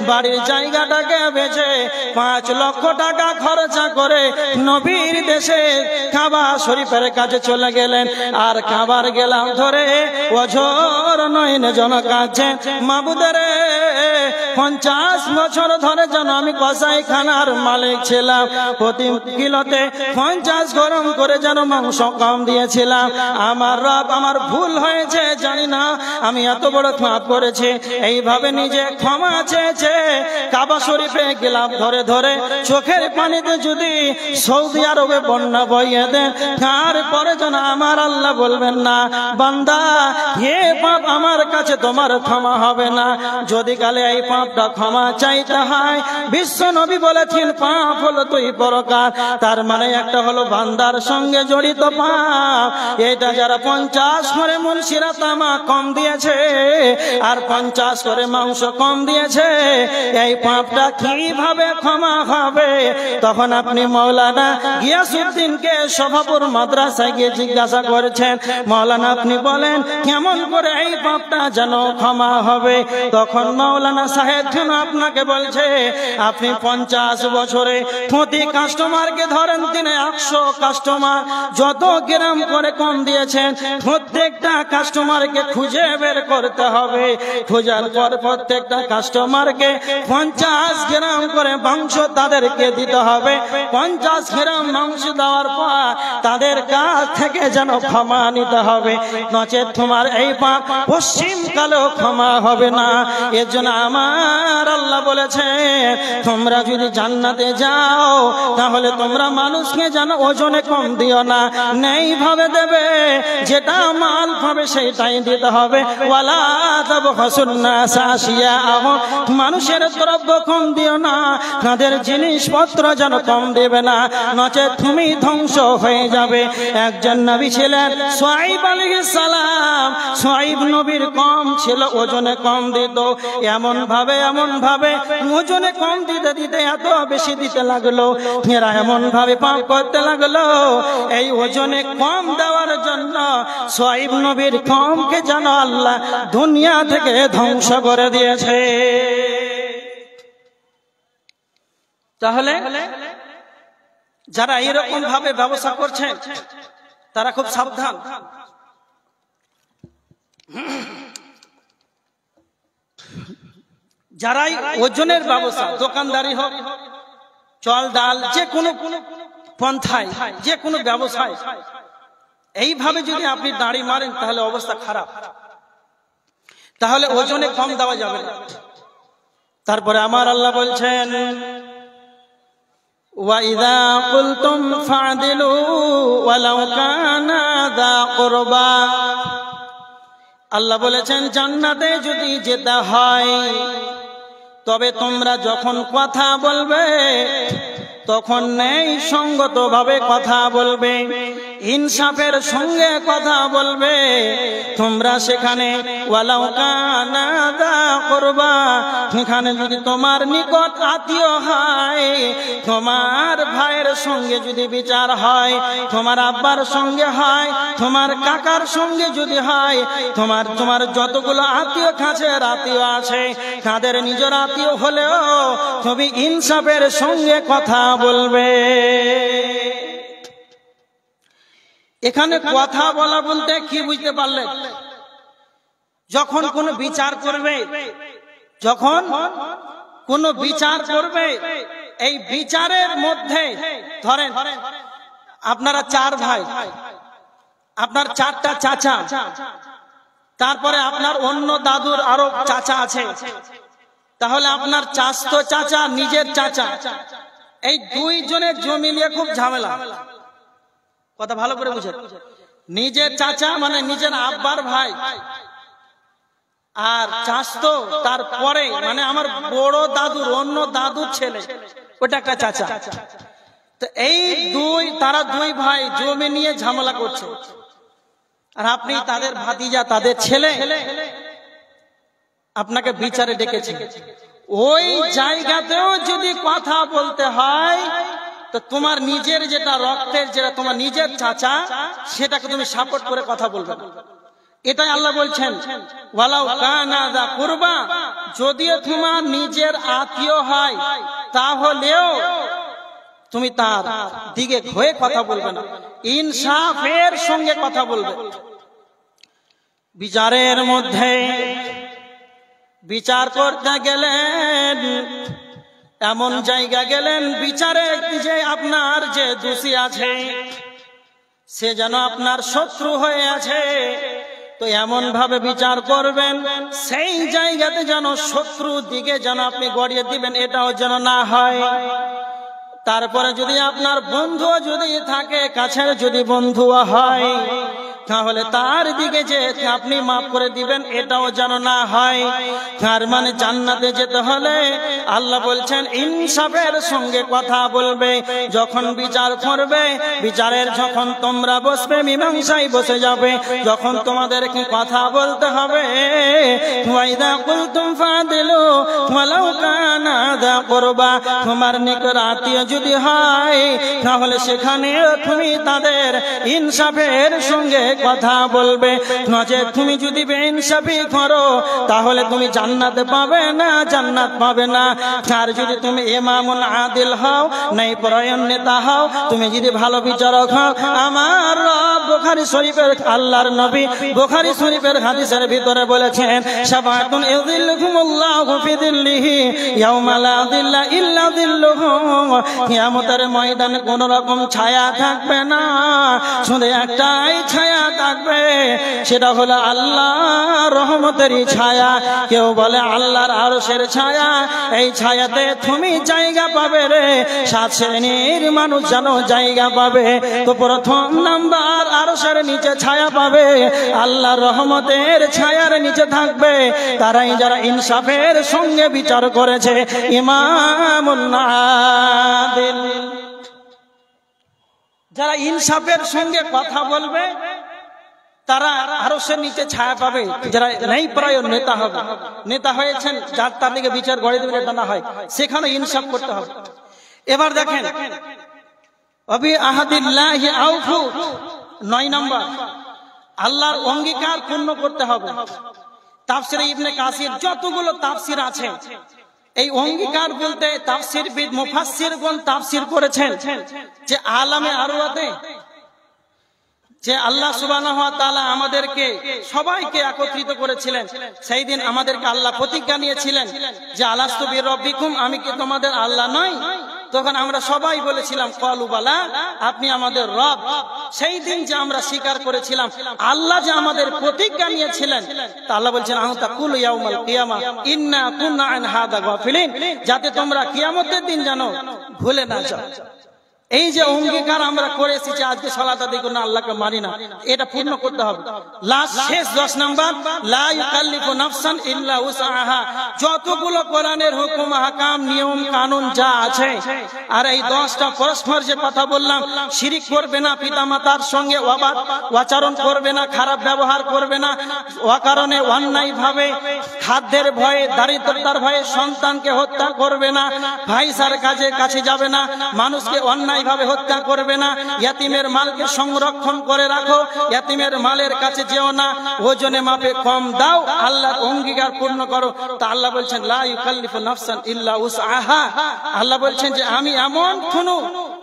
বাড়ির জায়গাটাকে বেচে 5 লক্ষ টাকা খরচা করে নবীর দেশে কাবা শরীফের কাছে চলে গেলেন। আর কাবার গেলাম ধরে অঝর নয়নে যেন কাঁদছেন, মাবুদের 50 বছর ধরে যেন আমি কসাইখানার মালিক ছিলাম, প্রতি কিলোতে 50 গরম করে যেন মাংস কম দিয়েছিলাম। আমার রব আমার ভুল হয়েছে, জানি না আমি এত বড় পাপ করেছি। এইভাবে নিজে ক্ষমা চেয়েছে, কাবা শরীফে গেলাম ধরে ধরে চোখের পানিতে যদি সৌদি আরবে বন্যা বইয়ে দেন, তারপরে যেন আমার আল্লাহ বলবেন না, বান্দা হে পাপ আমার কাছে তোমার ক্ষমা হবে না। যদি কালে এই পাপটা ক্ষমা চাইতে হয়, বিশ্ব নবী বলেছেন পাপ হলো 2 প্রকার, তার মানে একটা হলো বান্দার সঙ্গে জড়িত পাপ, এটা যারা 50 করে মুনশিরা তামা কম দিয়েছে আর 50 করে মাংস কম দিয়েছে, এই পাপটা কিভাবে ক্ষমা হবে? তখন আপনি মাওলানা গিয়াসউদ্দিনকে সভাপুর মাদ্রাসায় গিয়ে জিজ্ঞাসা করেছেন, মাওলানা আপনি বলেন কেমন করে এই পাপটা যেন ক্ষমা হবে? তখন মাওলানা সাহেব যেন আপনাকে বলছে, আপনি 50 বছরে প্রতি কাস্টমারকে ধরেন তিনি 100 কাস্টমার যত গ্রাম করে কম দিয়েছেন, প্রত্যেকটা কাস্টমারকে খুঁজে বের করতে হবে। খোঁজার পর প্রত্যেকটা কাস্টমারকে 50 গ্রাম করে মাংস তাদেরকে দিতে হবে। 50 গ্রাম মাংস দেওয়ার পর তাদের কাছ থেকে যেন ক্ষমা নিতে হবে, নচেত তোমার এই পাপ পশ্চিম কালেও ক্ষমা হবে না। এর জন্য আমার আল্লাহ বলেছে, তোমরা যদি জান্নাতে যাও তাহলে তোমরা মানুষকে যেন ওজনে কম দিও না, নেই ভাবে দেবে, যেটা মাল পাবে সেটাই দিতে হবে। ওয়ালা তাবখাসুন নাস আশিয়াআহুম, মানুষের দ্রব্য কম দিও না, তাদের জিনিসপত্র যেন কম দেবে না, নচেত তুমি ধ্বংস হয়ে যাবে। একজন নবী ছিলেন শুআইব আলাইহিস সালাম, শুআইব নবীর কম ছিল, ওজনে কম দিত, এমন ভাবে ওজনে কম দিতে দিতে এত বেশি দিতে লাগলো, এরা এমন ভাবে পাপ করতে লাগলো, এই ওজনে কম দেওয়ার জন্য শুআইব নবীর কমকে যেন আল্লাহ দুনিয়া থেকে ধ্বংস করে দিয়েছে। তাহলে যারা এরকম ভাবে ব্যবসা করছেন তারা খুব সাবধান। যারাই ওজনের ব্যবসা, দোকানদারি হোক, চল ডাল, যে কোনো পন্থায়, যে কোনো ব্যবসায় এইভাবে যদি আপনি দাঁড়ি মারেন তাহলে অবস্থা খারাপ, তাহলে ওজনে কম দেওয়া যাবে না। তারপরে আমার আল্লাহ বলছেন وَإِذَا قُلْتُمْ فَاعْدِلُوا وَلَوْ كَانَ ذَا قُرْبَى। আল্লাহ বলেছেন জান্নাতে যদি যেতে হয় তবে তোমরা যখন কথা বলবে তখন ন্যায় সঙ্গত ভাবে কথা বলবে, ইনসাফের সঙ্গে কথা বলবে। তোমরা সেখানে ওয়ালাউ কানা যা কুরবা, সেখানে যদি তোমার নিকট আত্মীয় হয়, তোমার ভাইয়ের সঙ্গে যদি বিচার হয়, তোমার আব্বার সঙ্গে হয়, তোমার কাকার সঙ্গে যদি হয়, তোমার যতগুলো আত্মীয় কাছের আত্মীয় আছে তাদের নিজের আত্মীয় হলেও তুমি ইনসাফের সঙ্গে কথা বলবে। এখানে কথা বলা বলতে কি বুঝতে পারলেন? যখন কোনো বিচার করবে, যখন কোনো বিচার করবে, এই বিচারের মধ্যে ধরেন আপনারা 4 ভাই, আপনার 4টা চাচা, তারপরে আপনার অন্য দাদুর আরো চাচা আছে, তাহলে আপনার চাচতো চাচা নিজের চাচা, এই 2 জনের জমি নিয়ে খুব ঝামেলা। কথা ভালো করে বুঝেন, নিজের চাচা মানে নিজের আব্বার ভাই, আর চাচতো তারপরে মানে আমার বড় দাদুর অন্য দাদুর ছেলে, ওটা একটা চাচা। তো এই তারা 2 ভাই জমি নিয়ে ঝামেলা করছে, আর আপনি তাদের ভাতিজা, তাদের ছেলে, আপনাকে বিচারে ডেকেছে। ওই জায়গাতেও যদি কথা বলতে হয় তো তোমার নিজের যেটা রক্তের, যেটা তোমার নিজের চাচা, সেটাকে তুমি সাপোর্ট করে কথা বলবে। এটাই আল্লাহ বলছেন ওয়ালাউ কানা যা কুরবা, যদিও তোমার নিজের আত্মীয় হয় তাহলেও তুমি তার দিকে হয়ে কথা বলবে না, ইনসাফের সঙ্গে কথা বলবে। বিচারের মধ্যে বিচার করতে গেলেন, এমন জায়গা গেলেন বিচারে যে আপনার যে দোষী আছে সে যেন আপনার শত্রু হয়ে আছে, তো এমন ভাবে বিচার করবেন সেই জায়গাতে যেন শত্রু দিকে যেন আপনি গড়িয়ে দিবেন, এটাও যেন না হয়। তারপরে যদি আপনার বন্ধু যদি থাকে, কাছের যদি বন্ধু হয়, তাহলে তার দিকে যে আপনি মাফ করে দিবেন, এটাও যেন না হয়। তার মানে জান্নাতে যেতে হলে আল্লাহ বলছেন ইনসাফের সঙ্গে কথা বলবে। যখন বিচার করবে, বিচারের যখন তোমরা বসবে, মীমাংসায় বসে যাবে, যখন তোমাদেরকে কথা বলতে হবে, ওয়াইদা কুলতুম ফাদিলু ওয়ালাউ কানা যা কুরবা, তোমার নিকট আত্মীয় যদি হয় তাহলে সেখানে তুমি তাদের ইনসাফের সঙ্গে কথা বলবে। নচেৎ তুমি যদি বেইনসাফি করো তাহলে তুমি জান্নাতে পাবে না, জান্নাত পাবে না। আর যদি তুমি ইমামুল আদিল হও, নাই পরায়ণ নেতা হও, তুমি যদি ভালো বিচারক হও, আমার রব বুখারী শরীফের আল্লাহর নবী বুখারী শরীফের হাদিসের ভিতরে বলেছেন শাফাআতুন ইযিল্লুহুমুল্লাহু ফি যিল্লিহি ইয়াওমা লা যিল্লা ইল্লা যিল্লুহু, কিয়ামতের ময়দানে কোন রকম ছায়া থাকবে না, শুধু একটাই ছায়া থাকবে, সেটা হলো আল্লাহর রহমতেরই ছায়া। কেউ বলে আল্লাহর আরশের ছায়া, এই ছায়াতে তুমি জায়গা পাবে রে, 7 শ্রেণীর মানুষ যেন জায়গা পাবে। তো প্রথম নাম্বার আরশের নিচে ছায়া পাবে, আল্লাহর রহমতের ছায়ার নিচে থাকবে তারাই যারা ইনসাফের সঙ্গে বিচার করেছে, ইমামুন আদিল। যারা ইনসাফের সঙ্গে কথা বলবে তারা আরশের নিচে ছায়া পাবে। যারা নেই প্রায় নেতা হবে, নেতা হয়েছেন, যার তার দিকে বিচার গড়ে দেবে, এটা না হয়, সেখানে ইনসাফ করতে হবে। এবার দেখেন অবি আহাদিল্লাহি আউফু, 9 নম্বর, আল্লাহর অঙ্গীকার পূর্ণ করতে হবে। তাফসিরে ইবনে কাসির যতগুলো তাফসির আছে, এই অঙ্গীকার বলতে তাফসিরবিদ মুফাসসিরগণ তাফসির করেছেন যে আলামে আরওয়াতে যে আল্লাহ সুবহানাহু ওয়া তাআলা আমাদেরকে সবাইকে একত্রিত করেছিলেন, সেই দিন আমাদেরকে আল্লাহ প্রতিজ্ঞা নিয়েছিলেন যে আলাস্তু বিরব্বিকুম, আমি কি তোমাদের আল্লাহ নই? তখন আমরা সবাই বলেছিলাম ক্বালু বালা, আপনি আমাদের রব। সেই দিন যে আমরা স্বীকার করেছিলাম আল্লাহ যে আমাদের প্রতিজ্ঞা নিয়েছিলেন, তা আল্লাহ বলছেন আন তাকুলু ইয়াউমাল কিয়ামা ইন্না কুননা আন হাদা গাফিলিন, যাতে তোমরা কিয়ামতের দিন জানো ভুলে না যাও। এই যে অঙ্গীকার আমরা করেছি যে আজকে সালাত আদায় করব না, আল্লাহকে মানি না, এটা পূর্ণ করতে হবে। লাস্ট শেষ 10 নাম্বার, লা ইউকাল্লিফু নাফসান ইল্লা উসআহা, যতগুলো কোরআনের হুকুম হাকাম নিয়ম কানুন যা আছে, আর এই 10টা পরস্পর যে কথা বললাম, শিরিক করবে না, পিতামাতার সঙ্গে অবাধ আচরণ করবে না, খারাপ ব্যবহার করবে না, অকারণে অন্যায় ভাবে খাদ্যের ভয়ে দারিদ্রতার ভয়ে সন্তানকে হত্যা করবে না, ভাইসার কাছে যাবে না, মানুষকে অন্যায় ভাবে হত্যা করবে না, ইয়াতিমের মালকে সংরক্ষণ করে রাখো, ইয়াতিমের মালের কাছে যেও না, ওজনে মাপে কম দাও, আল্লাহর অঙ্গীকার পূর্ণ করো। তা আল্লাহ বলছেন লা ইউকাল্লিফু নাফসান ইল্লা উসআহা, আল্লাহ বলছেন যে আমি এমন কোনো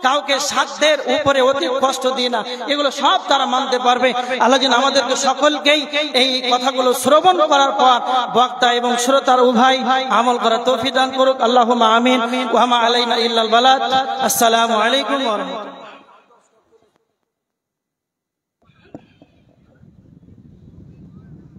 কাউকে সাধ্যের উপরে অতি কষ্ট দিই না, এগুলো সব তারা মানতে পারবে। আল্লাহ যেন আমাদেরকে সকলকেই এই কথাগুলো শ্রবণ করার পর বক্তা এবং শ্রোতার উভয় আমল করার তৌফিক দান করুক। আল্লাহুম্মা আমিন। ওয়া মা আলাইনা ইল্লাল বালাগ। আসসালামু আলাইকুম ওয়া রাহমাতুল্লাহ।